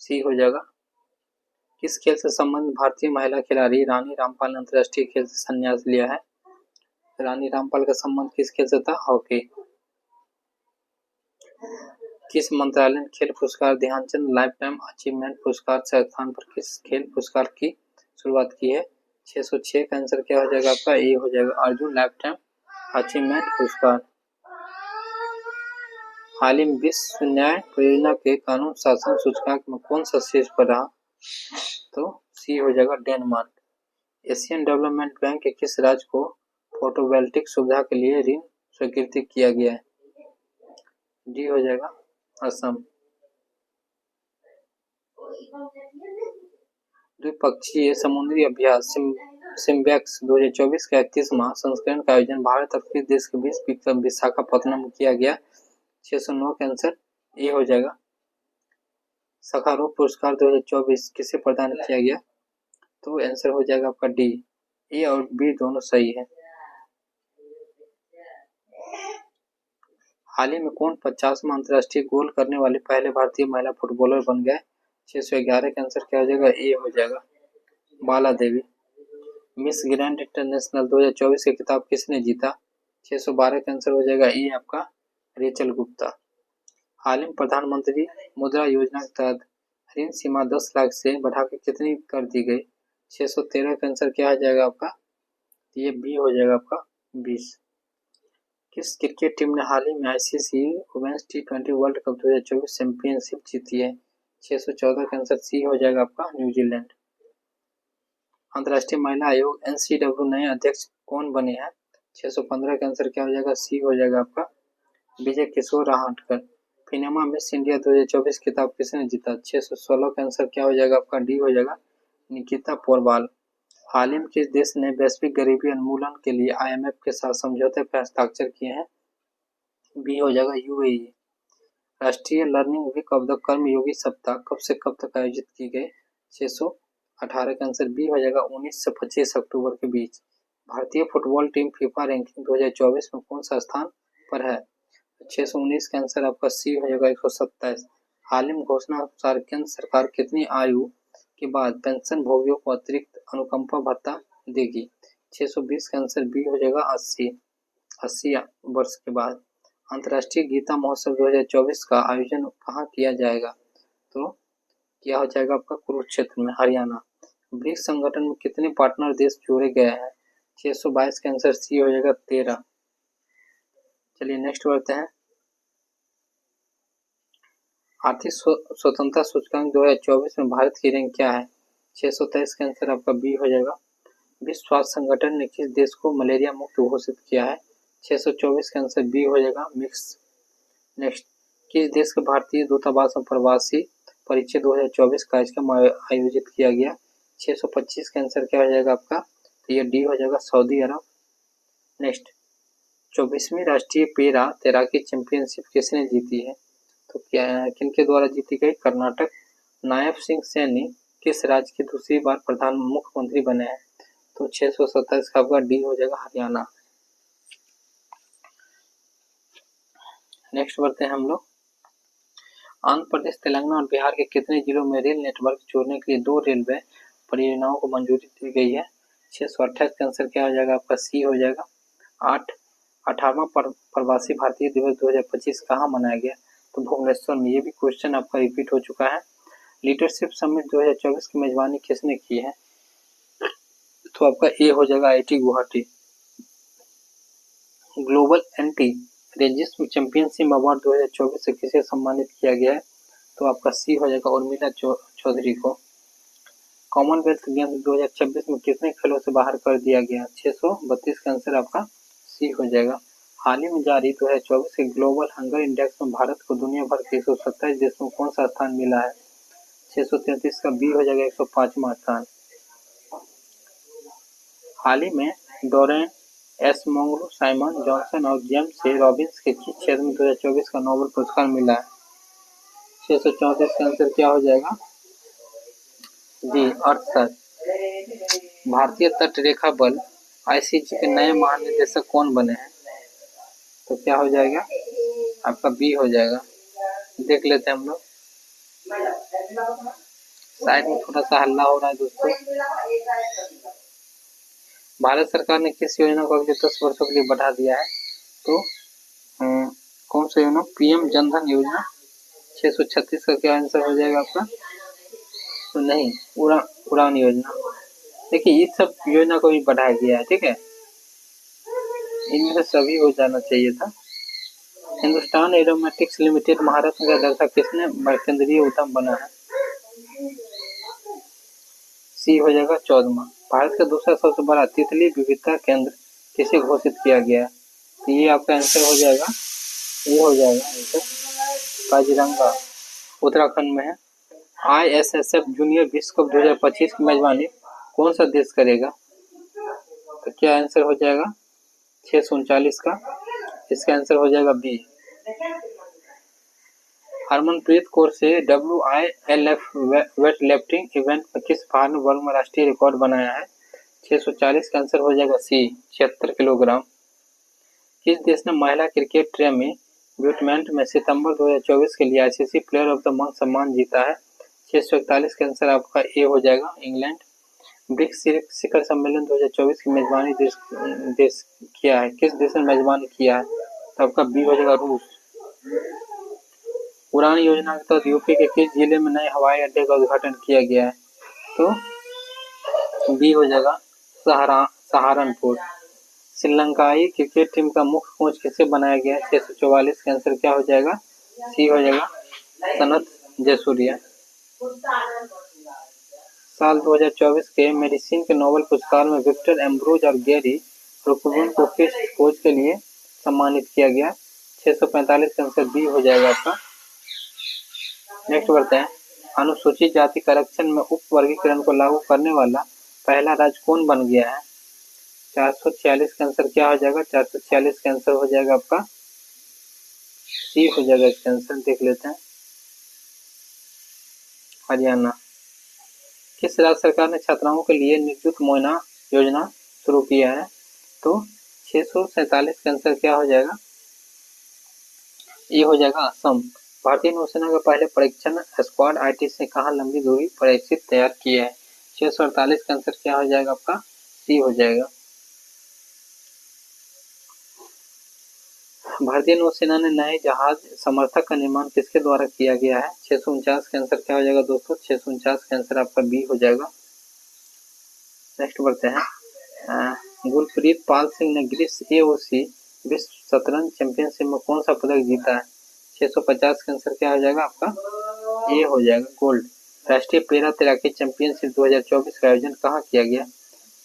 सी हो जाएगा। किस खेल से संबंधित भारतीय महिला खिलाड़ी रानी रामपाल ने अंतर्राष्ट्रीय खेल से संन्यास लिया है? रानी रामपाल का संबंध किस खेल से था? हॉकी। किस मंत्रालय ने खेल पुरस्कार ध्यानचंद लाइफ टाइम अचीवमेंट पुरस्कार से स्थान पर किस खेल पुरस्कार की शुरुआत की है? 606 का आंसर क्या हो जाएगा आपका? ए हो जाएगा अर्जुन लाइफ टाइम अचीवमेंट पुरस्कार। हाल ही में विश्व न्याय परियोजना के कानून शासन सूचकांक में कौन सा शीर्ष पर रहा? तो सी हो जाएगा डेनमार्क। एशियन डेवलपमेंट बैंक के किस राज्य को फोटोवोल्टिक सुविधा के लिए ऋण स्वीकृत किया गया है? डी हो जाएगा असम। द्विपक्षीय समुद्री अभ्यास सिम्बैक्स 2024 का 31वां संस्करण का आयोजन भारत और किस देश के बीच विशाखापत्तनम में किया गया? 609 का आंसर ए हो जाएगा सखारोव पुरस्कार 2024 किसे प्रदान किया गया? तो आंसर हो जाएगा आपका डी। ए और बी दोनों सही है। हाल ही में कौन 50वां अंतर्राष्ट्रीय गोल करने वाली पहले भारतीय महिला फुटबॉलर बन गए? 611 का आंसर क्या हो जाएगा? ए हो जाएगा, बाला देवी। मिस ग्रैंड इंटरनेशनल 2024 का खिताब किसने जीता? 612 का आंसर हो जाएगा ए आपका, रेचल गुप्ता। हाल ही में प्रधानमंत्री मुद्रा योजना के तहत ऋण सीमा 10 लाख से बढ़ाकर कितनी कर दी गई? 613 का आंसर क्या हो जाएगा आपका? ये बी हो जाएगा आपका, 20। किस क्रिकेट टीम ने हाल ही में आईसीसी वुमेन्स टी20 वर्ल्ड कप 2024 चैंपियनशिप जीती है? 614 का आंसर सी हो जाएगा आपका, न्यूजीलैंड। अंतर्राष्ट्रीय महिला आयोग एनसीडब्ल्यू नए अध्यक्ष कौन बने हैं? 615 का आंसर क्या हो जाएगा? सी हो जाएगा आपका, विजय किशोर राहटकर। फिनेमा मिस इंडिया 2024 खिताब किसने जीता? 616 का आंसर क्या हो जाएगा आपका? डी हो जाएगा, निकिता पोरवाल। हाल ही में किस देश ने वैश्विक गरीबी उन्मूलन के लिए आईएमएफ के साथ समझौते पर हस्ताक्षर किए हैं? बी हो जाएगा, यूएई। राष्ट्रीय लर्निंग वीक ऑफ द कर्मयोगी सप्ताह कब से कब तक आयोजित की गई? 618 का आंसर बी हो जाएगा, 19 से 25 अक्टूबर के बीच। भारतीय फुटबॉल टीम फीफा रैंकिंग 2024 में कौन सा स्थान पर है? 619 का आंसर आपका सी हो जाएगा, 127। हाल ही में घोषणा अनुसार केंद्र सरकार कितनी आयु के बाद पेंशन भोगियों को अतिरिक्त अनुकंपा भत्ता देगी? 620 का आंसर बी हो जाएगा, 80 वर्ष के बाद। अंतर्राष्ट्रीय गीता महोत्सव 2024 का आयोजन कहाँ किया जाएगा? तो क्या हो जाएगा आपका, कुरुक्षेत्र में, हरियाणा। ब्रिक्स संगठन में कितने पार्टनर देश जोड़े गए हैं? 622 का आंसर सी हो जाएगा, 13। चलिए नेक्स्ट बढ़ते हैं। आर्थिक स्वतंत्रता सूचकांक 2024 में भारत की रैंक क्या है? 623 का आंसर आपका बी हो जाएगा। विश्व स्वास्थ्य संगठन ने किस देश को मलेरिया मुक्त घोषित किया है? 624 का आंसर बी हो जाएगा, मिक्स। नेक्स्ट, किस देश के भारतीय दूतावास में प्रवासी परिचय 2024 कार्यक्रम आयोजित किया गया? 625 का आंसर क्या हो जाएगा आपका? तो ये डी हो जाएगा, सऊदी अरब। नेक्स्ट, 24वीं राष्ट्रीय पेरा तैराकी चैंपियनशिप किसने जीती है? तो क्या किनके द्वारा जीती गई? कर्नाटक। नायब सिंह सैनी किस राज्य के दूसरी बार प्रधान मुख्यमंत्री बने हैं? तो 627 का आपका डी हो जाएगा, हरियाणा। नेक्स्ट बढ़ते हैं हम लोग। आंध्र प्रदेश, तेलंगाना और बिहार के कितने जिलों में रेल नेटवर्क जोड़ने के लिए 2 रेलवे परियोजनाओं को मंजूरी दी गई है? 628 का आंसर क्या हो जाएगा आपका? सी हो जाएगा। 18वां प्रवासी भारतीय दिवस 2025 कहाँ मनाया गया? तो भुवनेश्वर में। ये भी क्वेश्चन आपका रिपीट हो चुका है। लीडरशिप समिट 2024 की मेजबानी किसने की है? तो आपका ए हो जाएगा, IIT Guwahati. Global anti racism championship award 2024 से किसे सम्मानित किया गया है? तो आपका सी हो जाएगा, उर्मिला चौधरी को। कॉमनवेल्थ गेम्स 2026 में कितने खेलों से बाहर कर दिया गया? 632 का आंसर आपका सी हो जाएगा। हाल ही में जारी 2024 के ग्लोबल हंगर इंडेक्स में भारत को दुनिया भर के 127 देशों में कौन सा स्थान मिला है? 633 का बी हो जाएगा, 105वां स्थान। हाल ही में डोरेन एस मोंगलू, साइमन जॉनसन और जेम्स ए रॉबिन्स के किस क्षेत्र में 2024 का नोबेल पुरस्कार मिला है? 634 का आंसर क्या हो जाएगा? जी, अर्थशास्त्र। भारतीय तट रेखा बल आईसीजी के नए महानिदेशक कौन बने हैं? तो क्या हो जाएगा आपका? बी हो जाएगा। देख लेते हैं हम लोग। साइड में थोड़ा सा हल्ला हो रहा है दोस्तों। भारत सरकार ने किस योजना को अगले 10 वर्षों के लिए बढ़ा दिया है? तो कौन सा योजना? पीएम जनधन योजना। 636 का क्या आंसर हो जाएगा आपका? तो नहीं, उड़ान योजना। देखिए, इस सब योजना को भी बढ़ाया गया है, ठीक है। इनमें से सभी हो जाना चाहिए था। हिंदुस्तान एरोनॉटिक्स लिमिटेड महारत्न का दर्जा किसने केंद्रीय उद्यम बना है? सी हो जाएगा, 14वां। भारत का दूसरा सबसे बड़ा तितली विविधता केंद्र किसे घोषित किया गया है? तो ये आपका आंसर हो जाएगा, ये हो जाएगा आंसर, काजीरंगा, उत्तराखंड में है। आईएसएसएफ जूनियर विश्व कप 2025 की मेजबानी कौन सा देश करेगा? तो क्या आंसर हो जाएगा? 639 का। इसका आंसर हो जाएगा बी। हरमनप्रीत कौर से WILF वेट लिफ्टिंग इवेंट में किस भार ने वर्ग में राष्ट्रीय रिकॉर्ड बनाया है? 640 का आंसर हो जाएगा सी, 76 किलोग्राम। किस देश ने महिला क्रिकेट टीम ब्यूटमेंट में सितंबर 2024 के लिए ICC player of the month सम्मान जीता है? 641 का आंसर आपका ए हो जाएगा, इंग्लैंड। ब्रिक्स शिखर सम्मेलन 2024 की मेजबानी देश किया है, किस देश ने मेजबानी किया है? तो आपका बी हो जाएगा, रूस। उड़ान योजना के तहत यूपी के किस जिले में नए हवाई अड्डे का उद्घाटन किया गया है? तो बी हो जाएगा, सहारनपुर। श्रीलंकाई क्रिकेट टीम का मुख्य कोच किसे बनाया गया है? 644 का आंसर क्या हो जाएगा? सी हो जाएगा, सनत जयसूर्या। साल 2024 के मेडिसिन के नोबेल पुरस्कार में विक्टर एम्ब्रोज और गैरी रोकबर्न को किस खोज के लिए सम्मानित किया गया? 645 का आंसर बी हो जाएगा आपका। नेक्स्ट बढ़ते हैं, अनुसूचित जाति आरक्षण में उप वर्गीकरण को लागू करने वाला पहला राज्य कौन बन गया है? 446 का आंसर क्या हो जाएगा? 446 का आंसर हो जाएगा आपका सी हो जाएगा। इसका आंसर देख लेते हैं, हरियाणा। किस राज्य सरकार ने छात्राओं के लिए निःशुल्क मुआयना योजना शुरू किया है? तो 647 का आंसर क्या हो जाएगा? ये हो जाएगा असम। भारतीय नौसेना का पहले परीक्षण स्क्वाड IT से कहाँ लंबी दूरी परीक्षित तैयार किया है? 648 का आंसर क्या हो जाएगा आपका? सी हो जाएगा। भारतीय नौसेना ने नए जहाज समर्थक का निर्माण किसके द्वारा किया गया है? 649 का आंसर क्या हो जाएगा दोस्तों? 649 का आंसर आपका बी हो जाएगा। नेक्स्ट बढ़ते हैं, गुरप्रीत पाल सिंह ने ग्रीस AOC विश्व शतरंज चैंपियनशिप में कौन सा पदक जीता है? 650 का आंसर क्या हो जाएगा आपका? ए हो जाएगा, गोल्ड। राष्ट्रीय पैरा तैराकी चैंपियनशिप 2024 का आयोजन कहाँ किया गया?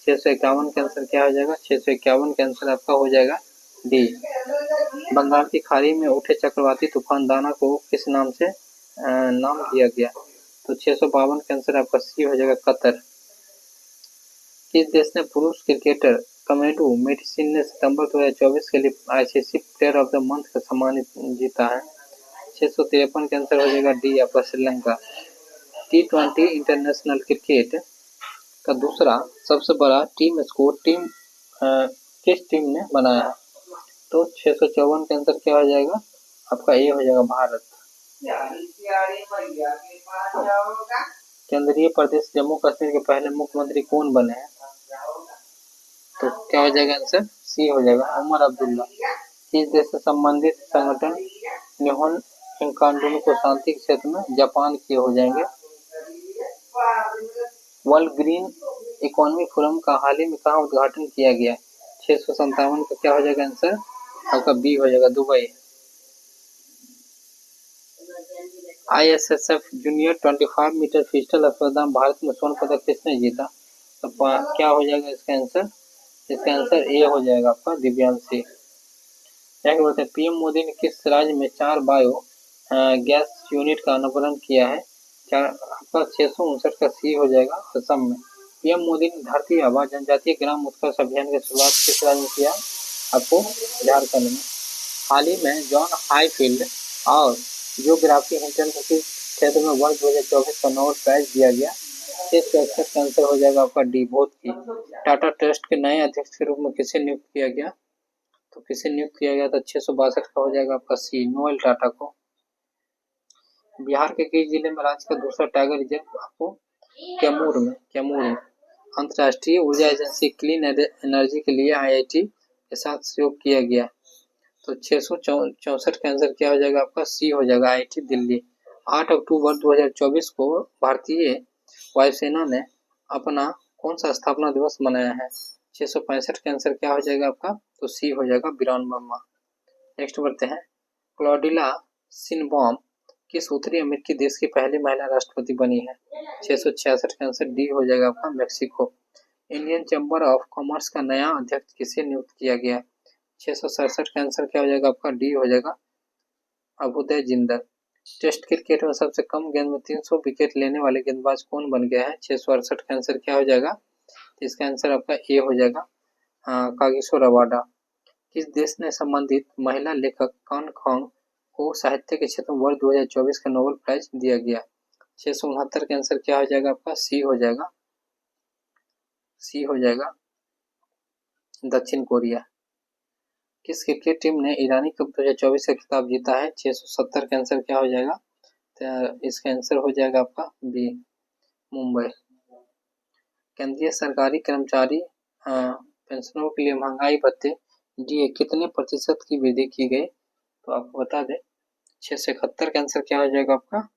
651 का आंसर क्या हो जाएगा? 651 का आंसर आपका हो जाएगा डी। बंगाल की खाड़ी में उठे चक्रवाती तूफान दाना को किस नाम से नाम दिया गया? तो 652 का आंसर आपका सी हो जाएगा, कतर। किस देश ने पुरुष क्रिकेटर कमेडू मेडिसिन ने सितंबर 2024 के लिए ICC player of the month का सम्मान जीता है? 653 का आंसर हो जाएगा डी आपका, श्रीलंका। T20 इंटरनेशनल क्रिकेट का दूसरा सबसे बड़ा टीम स्कोर किस टीम ने बनाया है? तो 654 का आंसर क्या हो जाएगा आपका? ए हो जाएगा, भारत। केंद्रीय प्रदेश जम्मू कश्मीर के पहले मुख्यमंत्री कौन बने हैं? तो क्या हो जाएगा आंसर? सी हो जाएगा, उमर अब्दुल्ला। किस देश से संबंधित संगठन निहोन इंकांडुन को शांति क्षेत्र में जापान के हो जाएंगे? वर्ल्ड ग्रीन इकोनॉमी फोरम का हाल ही में कहाँ उद्घाटन किया गया? 657 का क्या हो जाएगा आंसर आपका? बी हो जाएगा, Dubai. ISSF junior 25 meter pistol स्पर्धा में भारत में स्वर्ण पदक किसने जीता? तो क्या हो जाएगा इसका आंसर? इसका आंसर ए हो जाएगा आपका, दिव्यांशी। क्या बोलते हैं, PM मोदी ने किस राज्य में 4 बायो गैस यूनिट का अनावरण किया है? आपका 659 का सी हो जाएगा, असम में। PM मोदी ने धरती आबा जनजातीय ग्राम उत्कर्ष अभियान की शुरुआत किस राज्य में किया? आपको झारखंड में। हाल ही में जॉन हाईफील्ड और जियोग्राफी हिंटन को किस क्षेत्र में वर्ष 2024 का नोबेल प्राइज दिया गया? 661 का आंसर हो जाएगा आपका डी, भौत की। टाटा ट्रस्ट के नए अध्यक्ष के रूप में किसे नियुक्त किया गया? तो किसे नियुक्त किया गया? तो 662 का हो जाएगा आपका सी, नोएल टाटा को। बिहार के किस जिले में राज्य का दूसरा टाइगर रिजर्व आपको? कैमूर में। अंतर्राष्ट्रीय ऊर्जा एजेंसी क्लीन एनर्जी के लिए IIT के साथ सहयोग किया गया। तो 664 का आंसर क्या हो जाएगा आपका? सी हो जाएगा, IIT दिल्ली। 8 अक्टूबर 2024 को भारतीय वायुसेना ने अपना कौन सा स्थापना दिवस मनाया है? 665 का आंसर क्या हो जाएगा आपका? तो सी हो जाएगा, बिरान वर्मा। नेक्स्ट बढ़ते हैं, क्लॉडिला सिनबॉम किस उत्तरी अमेरिकी देश की पहली महिला राष्ट्रपति बनी है? 666 का आंसर डी हो जाएगा आपका, Mexico. Indian chamber of commerce का नया अध्यक्ष किसे नियुक्त किया गया? 667 का आंसर क्या हो जाएगा आपका? डी हो जाएगा, अभुदय जिंदल। टेस्ट क्रिकेट में सबसे कम गेंद में 300 विकेट लेने वाले गेंदबाज कौन बन गया है? 668 का आंसर क्या हो जाएगा? इसका आंसर आपका ए हो जाएगा, कागिसो रबाडा। किस देश ने संबंधित महिला लेखक कान खोंग को साहित्य के क्षेत्र में वर्ष 2024 का नोबेल प्राइज दिया गया। 669 का आंसर क्या हो जाएगा आपका? सी हो जाएगा, सी हो जाएगा, दक्षिण कोरिया। किस क्रिकेट टीम ने ईरानी कप 2024 का खिताब जीता है? 670 का आंसर क्या हो जाएगा? तो इसका आंसर हो जाएगा आपका बी, मुंबई। केंद्रीय सरकारी कर्मचारी पेंशनरों के लिए महंगाई भत्ते डीए कितने प्रतिशत की वृद्धि की गई? तो आपको बता दें 671 का आंसर क्या हो जाएगा आपका?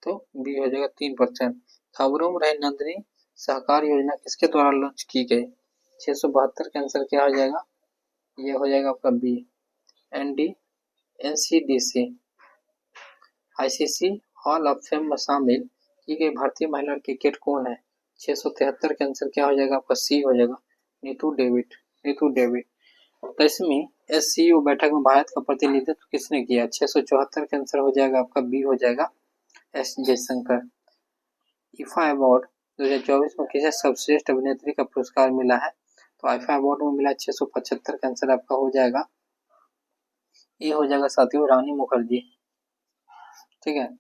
तो बी हो जाएगा 3%। खबरों में रहे नंदनी सहकार योजना किसके द्वारा लॉन्च की गई? 672 का आंसर क्या हो जाएगा? ये हो जाएगा आपका B, NCDC. ICC hall of fame में शामिल की गई भारतीय महिला क्रिकेट कौन है? 673 का आंसर क्या हो जाएगा आपका? सी हो जाएगा, नीतू डेविड, नीतू डेविड। 23वीं एससीओ बैठक में भारत का प्रतिनिधित्व किसने किया? 674 का आंसर हो जाएगा आपका बी हो जाएगा, एस जयशंकर। ईफा अवार्ड 2024 में किसे सर्वश्रेष्ठ अभिनेत्री का पुरस्कार मिला है? तो आईफा अवार्ड में मिला 675 का आंसर आपका हो जाएगा, ये हो जाएगा साथियों रानी मुखर्जी। ठीक है,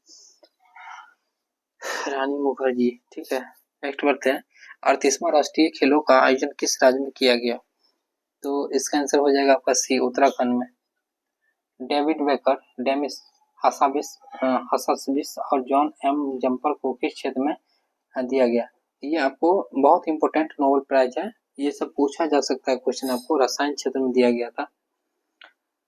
रानी मुखर्जी। ठीक है, नेक्स्ट बढ़ते हैं। 38वां राष्ट्रीय खेलों का आयोजन किस राज्य में किया गया? तो इसका आंसर हो जाएगा आपका सी, उत्तराखंड में। डेविड बेकर, डेमिस हसासबिस और जॉन एम जम्पर को किस क्षेत्र में दिया गया? ये आपको बहुत इंपॉर्टेंट नोबेल प्राइज है, ये सब पूछा जा सकता है क्वेश्चन आपको। रसायन क्षेत्र में दिया गया था।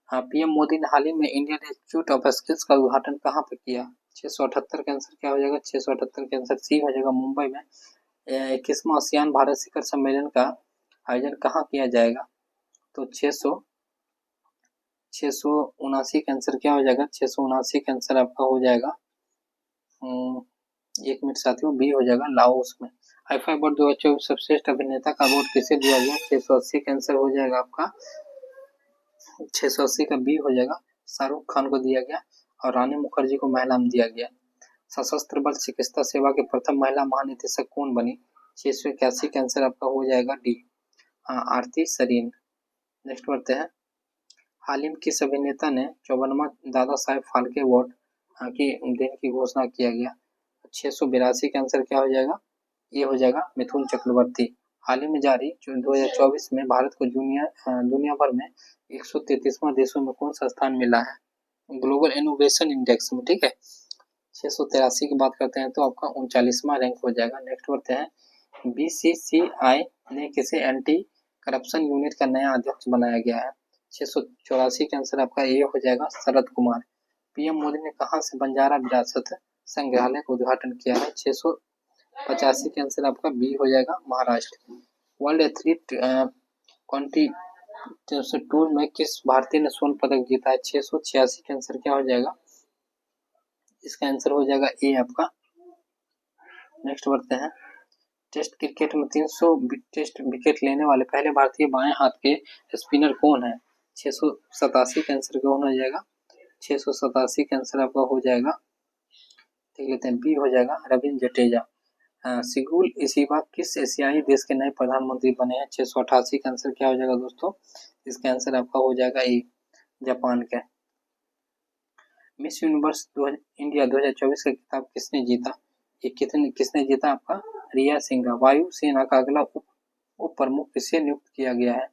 हाँ, पीएम मोदी ने हाल ही में इंडियन इंस्टीट्यूट ऑफ स्किल्स का उद्घाटन कहाँ पे किया? 678 का आंसर क्या हो जाएगा? 678 का आंसर सी हो जाएगा, मुंबई में। 21वां आसियान भारत शिखर सम्मेलन का आयोजन कहाँ किया जाएगा? तो 679 का आंसर क्या हो जाएगा? 679 का आंसर आपका हो जाएगा, एक मिनट साथियों, बी हो जाएगा, लाओस में। आईफा अवार्ड 2024 सर्वश्रेष्ठ अभिनेता का अवार्ड किसे दिया गया? 680 का आंसर हो जाएगा आपका, 680 का बी हो जाएगा, शाहरुख खान को दिया गया और रानी मुखर्जी को महिला में दिया गया। सशस्त्र बल चिकित्सा सेवा के प्रथम महिला महानिदेशक कौन बनी? 681 का आंसर आपका हो जाएगा डी, आरती सरीन। नेक्स्ट बढ़ते हैं। हाल ही में किस अभिनेता ने 54वां दादा साहेब फाल्के अवार्ड की देने की घोषणा किया गया? 682 का आंसर क्या हो जाएगा? ये हो जाएगा मिथुन चक्रवर्ती। हाल ही में जारी 2024 में भारत को दुनिया भर में 133वां देशों में कौन सा स्थान मिला है? ग्लोबल इनोवेशन इंडेक्स में। ठीक है, 683 की बात करते हैं तो आपका 39वां रैंक हो जाएगा। नेक्स्ट बढ़ते हैं। बीसीसीआई ने किसे एंटी करप्शन यूनिट का नया अध्यक्ष बनाया गया है? 684 का आंसर आपका ये हो जाएगा, शरद कुमार। पीएम मोदी ने कहां से बंजारा विरासत संग्रहालय का उद्घाटन किया है? 685 का आंसर आपका बी हो जाएगा, महाराष्ट्र। वर्ल्ड एथलीट टूर में किस भारतीय ने स्वर्ण पदक जीता है? 686 का आंसर क्या हो जाएगा? इसका आंसर हो जाएगा ए आपका। नेक्स्ट बढ़ते हैं। टेस्ट क्रिकेट में 300 टेस्ट विकेट लेने वाले पहले भारतीय बाएं हाथ के स्पिनर कौन है? 687 का आंसर कौन हो जाएगा? 687 का आंसर आपका हो जाएगा, देख लेते हैं, बी हो जाएगा, रविंद्र जडेजा। सिगुल इसीबा किस एशियाई देश के नए प्रधानमंत्री बने हैं? 688 का आंसर क्या हो जाएगा दोस्तों? इसका आंसर आपका हो जाएगा ए, जापान के। मिस यूनिवर्स इंडिया 2024 का खिताब किसने जीता? ये किसने जीता आपका? रिया सिंघा। वायु सेना का अगला उप प्रमुख किसे नियुक्त किया गया है?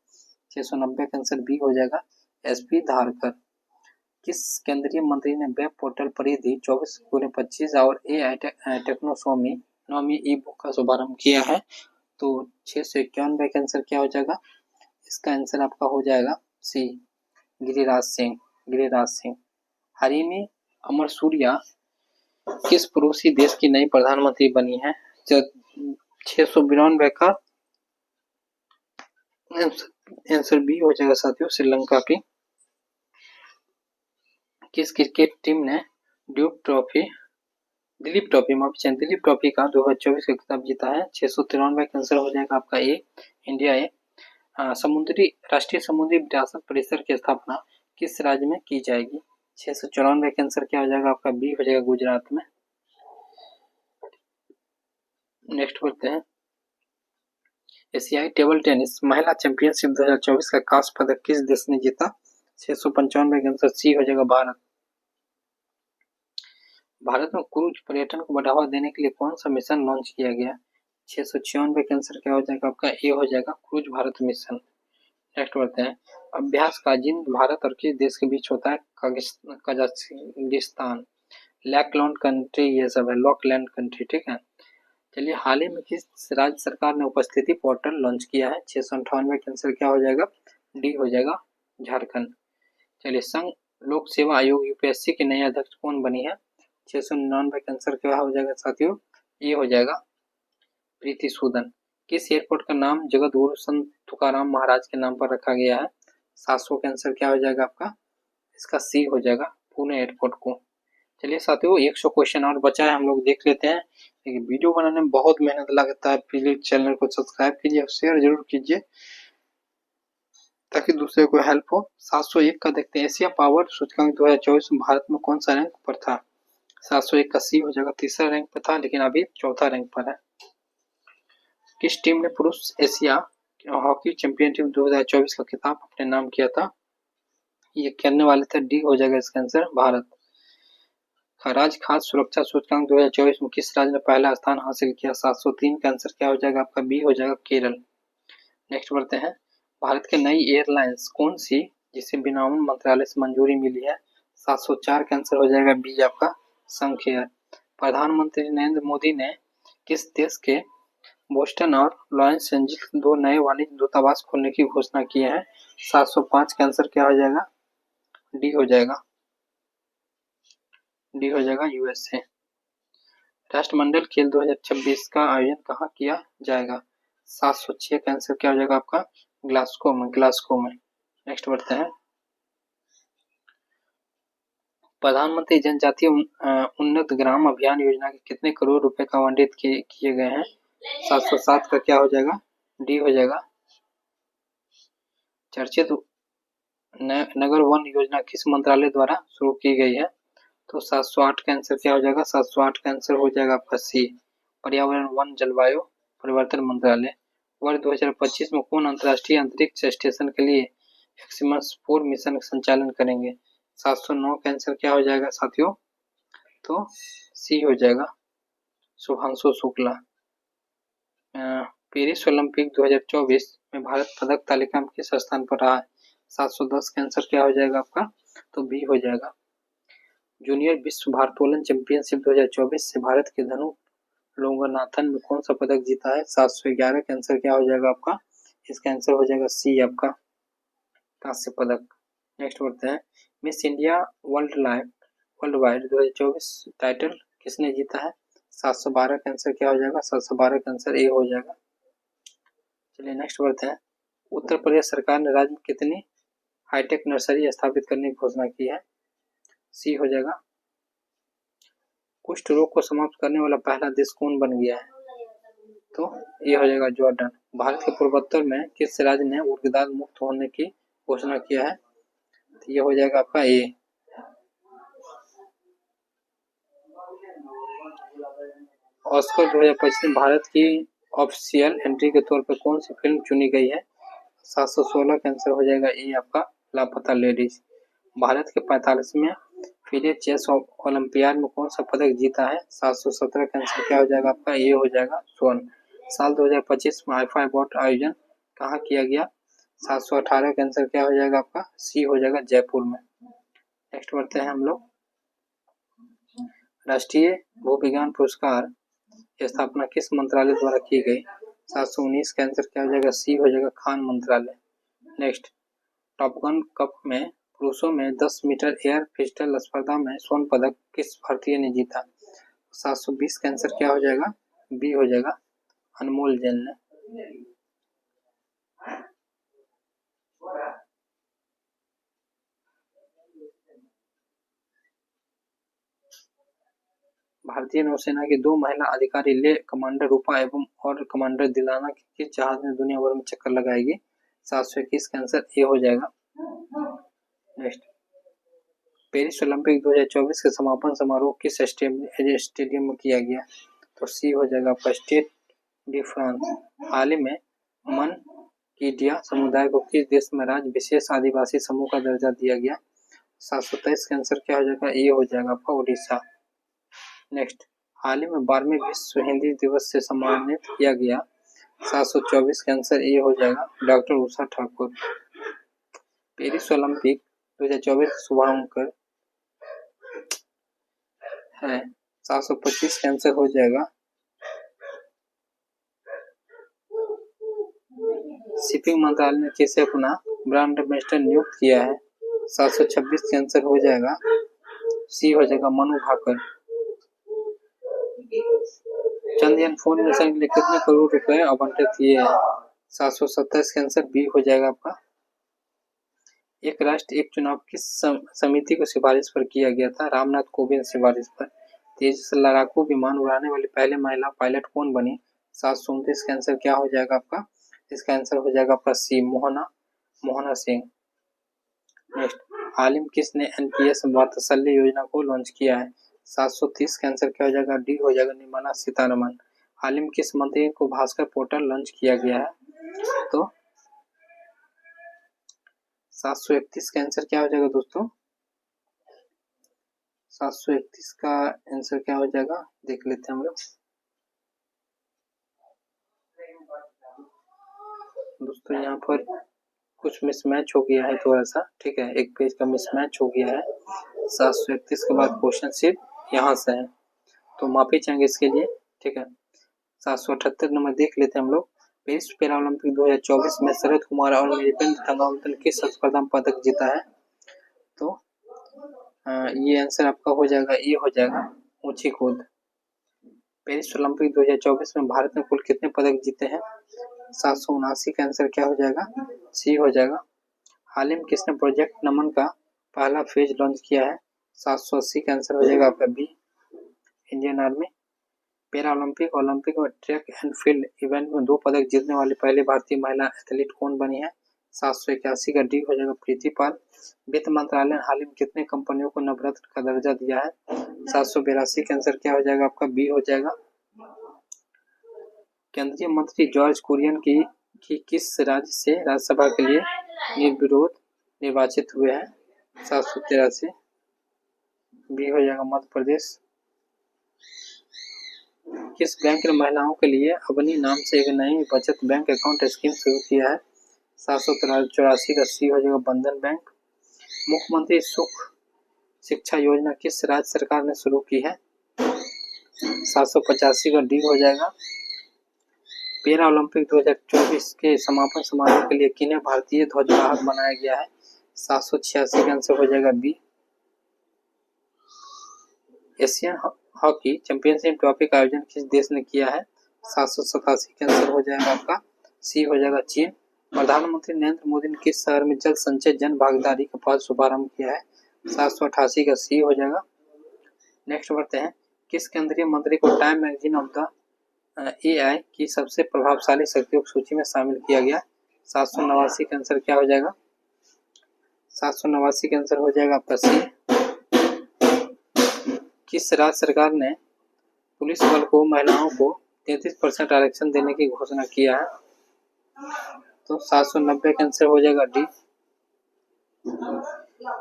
690 का आंसर बी हो जाएगा, एसपी धारकर। किस केंद्रीय मंत्री ने वेब पोर्टल परिधि 24/25 और AI टेक्नोसॉमी नॉमी ई बुक का शुभारंभ किया है? तो 691 का आंसर क्या हो जाएगा? इसका आंसर आपका हो जाएगा सी, गिरिराज सिंह, गिरिराज सिंह। हरिणी अमर सूर्या किस पड़ोसी देश की नई प्रधानमंत्री बनी है? 692 का आंसर बी हो जाएगा साथियों, श्रीलंका की। किस क्रिकेट टीम ने दिलीप ट्रॉफी का 2024 का खिताब जीता है? 693 का आंसर हो जाएगा आपका ए, इंडिया ए। राष्ट्रीय समुद्री विरासत परिसर की स्थापना किस राज्य में की जाएगी? 694 का आंसर क्या हो जाएगा आपका? बी हो जाएगा, गुजरात में। नेक्स्ट बढ़ते हैं। एशियाई टेबल टेनिस महिला चैंपियनशिप 2024 का कांस्य पदक किस देश ने जीता? 695 का आंसर सी हो जाएगा, भारत। भारत में क्रूज पर्यटन को बढ़ावा देने के लिए कौन सा मिशन लॉन्च किया गया? 696 का आंसर क्या हो जाएगा आपका? ए हो जाएगा, क्रूज भारत मिशन। नेक्स्ट बढ़ते हैं, अभ्यास का चिन्ह भारत और किस देश के बीच होता है? कजाकिस्तान। लैकलैंड कंट्री ये सब है, लॉकलैंड कंट्री, ठीक है। चलिए, हाल ही में किस राज्य सरकार ने उपस्थिति पोर्टल लॉन्च किया है? 698 का आंसर क्या हो जाएगा? डी हो जाएगा, झारखंड। चलिए, संघ लोक सेवा आयोग यूपीएससी के नए अध्यक्ष कौन बनी है? 699 का आंसर क्या हो जाएगा साथियों? ये हो जाएगा प्रीति सूदन। किस एयरपोर्ट का नाम जगत गुरु संत तुकाराम महाराज के नाम पर रखा गया है? 700 का आंसर क्या हो जाएगा आपका? इसका सी हो जाएगा, पुणे एयरपोर्ट को। चलिए साथियों, 100 क्वेश्चन और बचा है, हम लोग देख लेते हैं। देखिए, वीडियो बनाने में बहुत मेहनत लगता है, प्लीज चैनल को सब्सक्राइब कीजिए और शेयर जरूर कीजिए ताकि दूसरे को हेल्प हो। 701 का देखते हैं, एशिया पावर सूचकांक 2024 में भारत में कौन सा रैंक पर था? 701 का सी हो जाएगा, तीसरा रैंक पर था, लेकिन अभी चौथा रैंक पर है। किस टीम ने पुरुष एशिया हॉकी चैंपियनशिप 2024 का खिताब अपने नाम किया था? ये करने वाले थे, डी हो जाएगा इसका आंसर, भारत। राज्य खाद्य सुरक्षा सूचकांक 2024 में किस राज्य ने पहला स्थान हासिल किया? 703 का आंसर क्या हो जाएगा आपका? बी हो जाएगा, केरल। नेक्स्ट बढ़ते हैं, भारत के नई एयरलाइंस कौन सी जिसे विमानन मंत्रालय से मंजूरी मिली है? 704 का आंसर हो जाएगा बी आपका, संघ एयर। प्रधानमंत्री नरेंद्र मोदी ने किस देश के बोस्टन और लॉस एंजिल्स 2 नए वाणिज्य दूतावास खोलने की घोषणा की है? 705 का आंसर क्या हो जाएगा? डी हो जाएगा, डी हो जाएगा, यूएसए। राष्ट्रमंडल खेल 2026 का आयोजन कहाँ किया जाएगा? 706 का आंसर क्या हो जाएगा आपका? ग्लासगो में, ग्लासगो में। नेक्स्ट बढ़ते हैं, प्रधानमंत्री जनजातीय उन्नत ग्राम अभियान योजना के कितने करोड़ रुपए का आवंटित किए गए हैं? 707 का क्या हो जाएगा? डी हो जाएगा। चर्चित नगर वन योजना किस मंत्रालय द्वारा शुरू की गई है? तो 708 का आंसर क्या हो जाएगा? 708 का आंसर हो जाएगा आपका सी, पर्यावरण वन जलवायु परिवर्तन मंत्रालय। वर्ष 2025 में कौन अंतर्राष्ट्रीय अंतरिक्ष स्टेशन के लिए एक्सिमस 4 मिशन संचालन करेंगे? 709 का आंसर क्या हो जाएगा साथियों? तो सी हो जाएगा, शुभांशु शुक्ला। पेरिस ओलंपिक 2024 में भारत पदक तालिका में किस स्थान पर रहा है? 710 का आंसर क्या हो जाएगा आपका? तो बी हो जाएगा। जूनियर विश्व भारोत्तोलन चैंपियनशिप 2024 से भारत के धनु लोंगनाथन में कौन सा पदक जीता है? 711 का आंसर क्या हो जाएगा आपका? इसका आंसर हो जाएगा सी आपका, कांस्य पदक। नेक्स्ट बढ़ते हैं, miss India world wide 2024 title किसने जीता है? 712 का आंसर क्या हो जाएगा? 712 का आंसर ए हो जाएगा। चलिए नेक्स्ट बढ़ते हैं, उत्तर प्रदेश सरकार ने राज्य में कितनी हाईटेक नर्सरी स्थापित करने की घोषणा की है? सी हो जाएगा। कुष्ठ रोग को समाप्त करने वाला पहला देश कौन बन गया है? तो ये हो जाएगा जॉर्डन। भारत के पूर्वोत्तर में किस राज्य ने उर्गदाल मुक्त होने की घोषणा किया है? तो ये हो जाएगा आपका ए। ऑस्कर 2025 में भारत की ऑफिशियल एंट्री के तौर पर कौन सी फिल्म चुनी गई है? 716 का आंसर हो जाएगा ए आपका, लापता लेडीज। भारत के 45वें फिडे चेस ओलंपियाड में कौन सा पदक जीता है? 717 का आंसर क्या हो जाएगा आपका? ये हो जाएगा स्वर्ण। साल 2025 में आईफा अवार्ड आयोजन कहाँ किया गया? 718 का आंसर क्या हो जाएगा आपका? सी हो जाएगा, जयपुर में। नेक्स्ट बढ़ते हैं हम लोग, राष्ट्रीय भूविज्ञान पुरस्कार की स्थापना किस मंत्रालय द्वारा की गई? 719 का आंसर क्या हो जाएगा? सी हो जाएगा, खान मंत्रालय। नेक्स्ट, टॉप गन कप में पुरुषों में 10 मीटर एयर पिस्टल स्पर्धा में स्वर्ण पदक किस भारतीय ने जीता? 720 का आंसर क्या हो जाएगा? बी हो जाएगा, अनमोल जैन ने। भारतीय नौसेना की 2 महिला अधिकारी ले कमांडर रूपा एवं और कमांडर दिलाना के किस जहाज में दुनिया भर में चक्कर लगाएगी? 721 का आंसर ए हो जाएगा। नेक्स्ट, पेरिस ओलंपिक 2024 के समापन समारोह किस स्टेडियम में किया गया? तो सी हो जाएगा आपका, स्टेड डी फ्रांस। हाल ही में मन कीडिया समुदाय को किस देश में राज्य विशेष आदिवासी समूह का दर्जा दिया गया? 723 का आंसर क्या हो जाएगा? ए हो जाएगा आपका, उड़ीसा। नेक्स्ट, हाल ही में 12वें विश्व हिंदी दिवस से सम्मानित किया गया 724 का आंसर ए हो जाएगा doctor Usha Thakur. Paris Olympic 2024 का शुभारंभ है 725 का आंसर हो जाएगा शिपिंग मंत्रालय ने किसे अपना ब्रांड एम्बेसडर नियुक्त किया है 726 का आंसर हो जाएगा सी हो जाएगा मनु भाकर। चंद्रयान 4 मिशन के लिए कितने करोड़ रुपए आवंटित किए हैं 727 का आंसर बी हो जाएगा आपका। एक राष्ट्र एक चुनाव किस समिति को सिफारिश पर किया गया था रामनाथ कोविंद सिफारिश पर। तेजस लड़ाकू विमान उड़ाने वाली पहले महिला पायलट कौन बनी 729 का आंसर क्या हो जाएगा आपका, इसका आंसर हो जाएगा आपका सी मोहना सिंह। नेक्स्ट, हाल ही में किसने एनपीएस वात्सल्य योजना को लॉन्च किया है 730 का आंसर क्या हो जाएगा डी हो जाएगा निर्मला सीतारमण। हाल ही में किस मंत्री को भास्कर पोर्टल लॉन्च किया गया है तो 731 का आंसर क्या हो जाएगा दोस्तों, 731 का आंसर क्या हो जाएगा देख लेते हैं हम लोग। दोस्तों यहाँ पर कुछ मिसमैच हो गया है थोड़ा सा, ठीक है, एक पेज का मिसमैच हो गया है। 731 के बाद क्वेश्चन सिर्फ यहाँ से है तो माफी चाहेंगे इसके लिए, ठीक है। 778 नंबर देख लेते हैं हम लोग। पेरिस पैरा ओलंपिक 2024 में शरद कुमार और निरपेंद्र थंगामुथल किस स्पर्धा में पदक जीता है तो ये आंसर आपका हो जाएगा ये हो जाएगा ऊंची कूद। पेरिस ओलंपिक 2024 में भारत ने कुल कितने पदक जीते हैं 779 का आंसर क्या हो जाएगा सी हो जाएगा। हाल ही में किसने प्रोजेक्ट नमन का पहला फेज लॉन्च किया है 780 का आंसर हो जाएगा आपका B Indian army. Para Olympic और ट्रैक एंड फील्ड इवेंट में 2 पदक जीतने वाली पहली भारतीय महिला एथलीट कौन बनी है 781 का डी हो जाएगा प्रीति पाल। वित्त मंत्रालय ने हाल ही में कितने कंपनियों को नवरत्न का दर्जा दिया है 782 का आंसर क्या हो जाएगा आपका बी हो जाएगा। केंद्रीय मंत्री जॉर्ज कुरियन की किस राज्य से राज्यसभा के लिए निर्विरोध निर्वाचित हुए हैं 783 बी हो जाएगा मध्य प्रदेश। किस बैंक ने महिलाओं के लिए अपनी नाम से एक नई बचत बैंक अकाउंट स्कीम शुरू किया है 784 का सी हो जाएगा बंधन बैंक। मुख्यमंत्री सुख शिक्षा योजना किस राज्य सरकार ने शुरू की है 785 का डी हो जाएगा। पैरा ओलंपिक 2024 के समापन समारोह के लिए किन्हें भारतीय ध्वजवाहक बनाया गया है 786 का आंसर हो जाएगा B. Asian hockey championship trophy का आयोजन किस देश ने किया है 787 का आंसर हो जाएगा आपका सी हो जाएगा चीन। प्रधानमंत्री नरेंद्र मोदी ने किस शहर में जल संचय जन भागीदारी का पहल शुभारंभ किया है 788 का सी हो जाएगा। नेक्स्ट बढ़ते हैं, किस केंद्रीय मंत्री को time magazine of the AI की सबसे प्रभावशाली शक्तियों की सूची में शामिल किया गया 789 का आंसर क्या हो जाएगा 789 का आंसर हो जाएगा आपका सी। किस राज्य सरकार ने पुलिस बल को महिलाओं को 33% आरक्षण देने की घोषणा किया है तो 790 का आंसर हो जाएगा डी।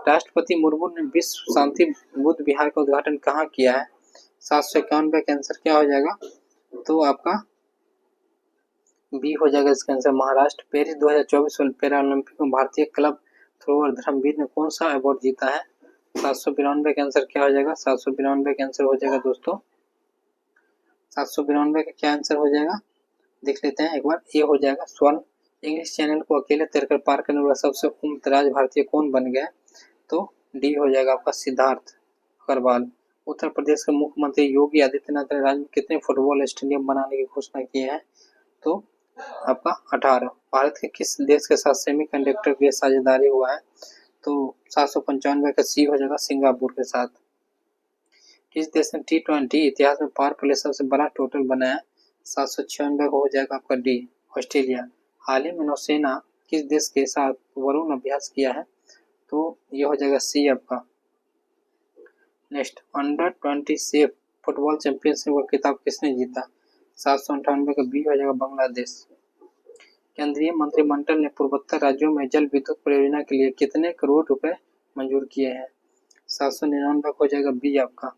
राष्ट्रपति मुर्मू ने विश्व शांति बुद्ध विहार का उद्घाटन कहाँ किया है 791 का आंसर क्या हो जाएगा तो आपका बी हो जाएगा इसका answer Maharashtra. Paris 2024 para Olympic में भारतीय क्लब थ्रोअर धर्मवीर ने कौन सा अवार्ड जीता है 792 का आंसर क्या हो जाएगा 792 का आंसर हो जाएगा दोस्तों 792 का क्या आंसर हो जाएगा देख लेते हैं एक बार। ये हो जाएगा स्वर्ण। इंग्लिश चैनल को अकेले तैरकर पार करने वाला सबसे उम्रदराज भारतीय कौन बन गया तो डी हो जाएगा आपका सिद्धार्थ अग्रवाल। उत्तर प्रदेश के मुख्यमंत्री योगी आदित्यनाथ ने राज्य में कितने फुटबॉल स्टेडियम बनाने की घोषणा की है तो आपका 18। भारत के किस देश के साथ सेमीकंडक्टर की साझेदारी हुआ है तो 795 का सी हो जाएगा सिंगापुर के साथ। किस देश ने T20 इतिहास में पावर प्ले सबसे बड़ा टोटल बनाया 796 का हो जाएगा आपका डी ऑस्ट्रेलिया। हाल ही में नौसेना किस देश के साथ वरुण अभ्यास किया है तो यह हो जाएगा सी आपका। Next, under 20 safe football championship का खिताब किसने जीता 798 का बी हो जाएगा बांग्लादेश। केंद्रीय मंत्रिमंडल ने पूर्वोत्तर राज्यों में जल विद्युत परियोजना के लिए कितने करोड़ रुपए मंजूर किए हैं 799 हो जाएगा बी आपका।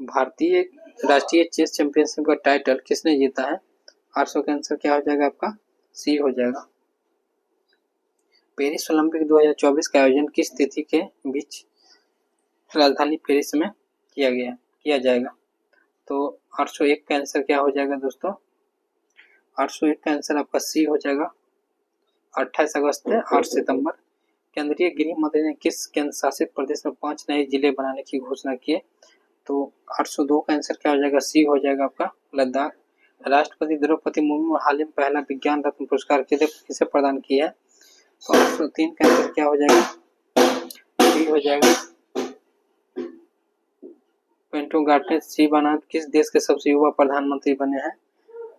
भारतीय राष्ट्रीय चेस चैंपियनशिप का टाइटल किसने जीता है? 800 का आंसर क्या हो जाएगा आपका? सी हो जाएगा। पेरिस ओलंपिक 2024 का आयोजन किस तिथि के बीच राजधानी पेरिस में किया जाएगा? तो 801 का आंसर क्या हो जाएगा दोस्तों? 801 का आंसर आपका सी हो जाएगा। 28 अगस्त से 8 सितंबर। केंद्रीय गृह मंत्री ने किस केंद्र शासित प्रदेश में 5 नए जिले बनाने की घोषणा की है? तो 802 का आंसर क्या हो जाएगा? सी हो जाएगा आपका, लद्दाख। राष्ट्रपति द्रौपदी मुर्मू हाल ही में पहला विज्ञान रत्न पुरस्कार किसे प्रदान किया है? तो 803 का आंसर क्या हो जाएगा? सी हो जाएगा। पेंटो गार्टनेट सी बनात किस देश के सबसे युवा प्रधानमंत्री बने हैं?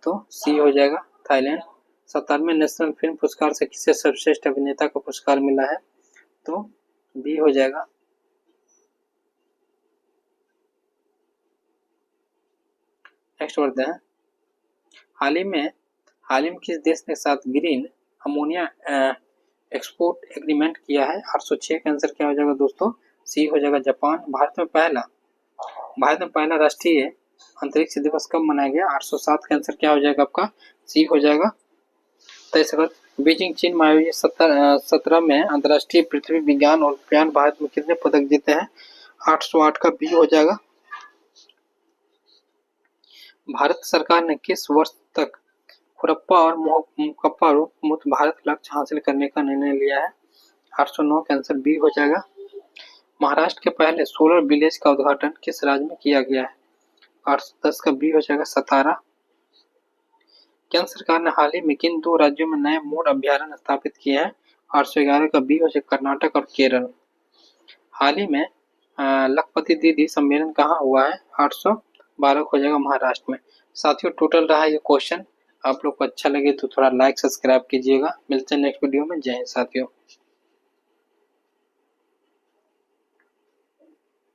तो सी हो जाएगा, थाईलैंड। 17वें नेशनल फिल्म पुरस्कार से किसे सर्वश्रेष्ठ अभिनेता का पुरस्कार मिला है? तो बी हो जाएगा। नेक्स्ट बढ़ते हैं। हाल ही में किस देश के साथ ग्रीन अमोनिया एक्सपोर्ट एग्रीमेंट किया है? 806 का आंसर क्या हो जाएगा दोस्तों? सी हो जाएगा, जापान। भारत में पहला राष्ट्रीय अंतरिक्ष दिवस कब मनाया गया? 807 का आंसर क्या हो जाएगा आपका? सी हो जाएगा। 23 अगस्त। बीजिंग चीन में आयोजित 17 में अंतर्राष्ट्रीय पृथ्वी विज्ञान ओलंपियाड भारत में कितने पदक जीते हैं? 808 का बी हो जाएगा। भारत सरकार ने किस वर्ष तक खुरप्पा और मोकप्पा रोग मुक्त भारत लक्ष्य हासिल करने का निर्णय लिया है? 809 का आंसर बी हो जाएगा। महाराष्ट्र के पहले सोलर विलेज का उद्घाटन किस राज्य में किया गया है? 810 का बी हो जाएगा, सतारा। केंद्र सरकार ने हाल ही में किन 2 राज्यों में नए मोर अभ्यारण्य स्थापित किए हैं? 811 का बी हो जाएगा, कर्नाटक और केरल। हाल ही में लखपति दीदी सम्मेलन कहाँ हुआ है? 812 हो जाएगा, महाराष्ट्र में। साथियों, टोटल रहा ये क्वेश्चन। आप लोग को अच्छा लगे तो थोड़ा लाइक सब्सक्राइब कीजिएगा। मिलते हैं नेक्स्ट वीडियो में। जय हिंद साथियों।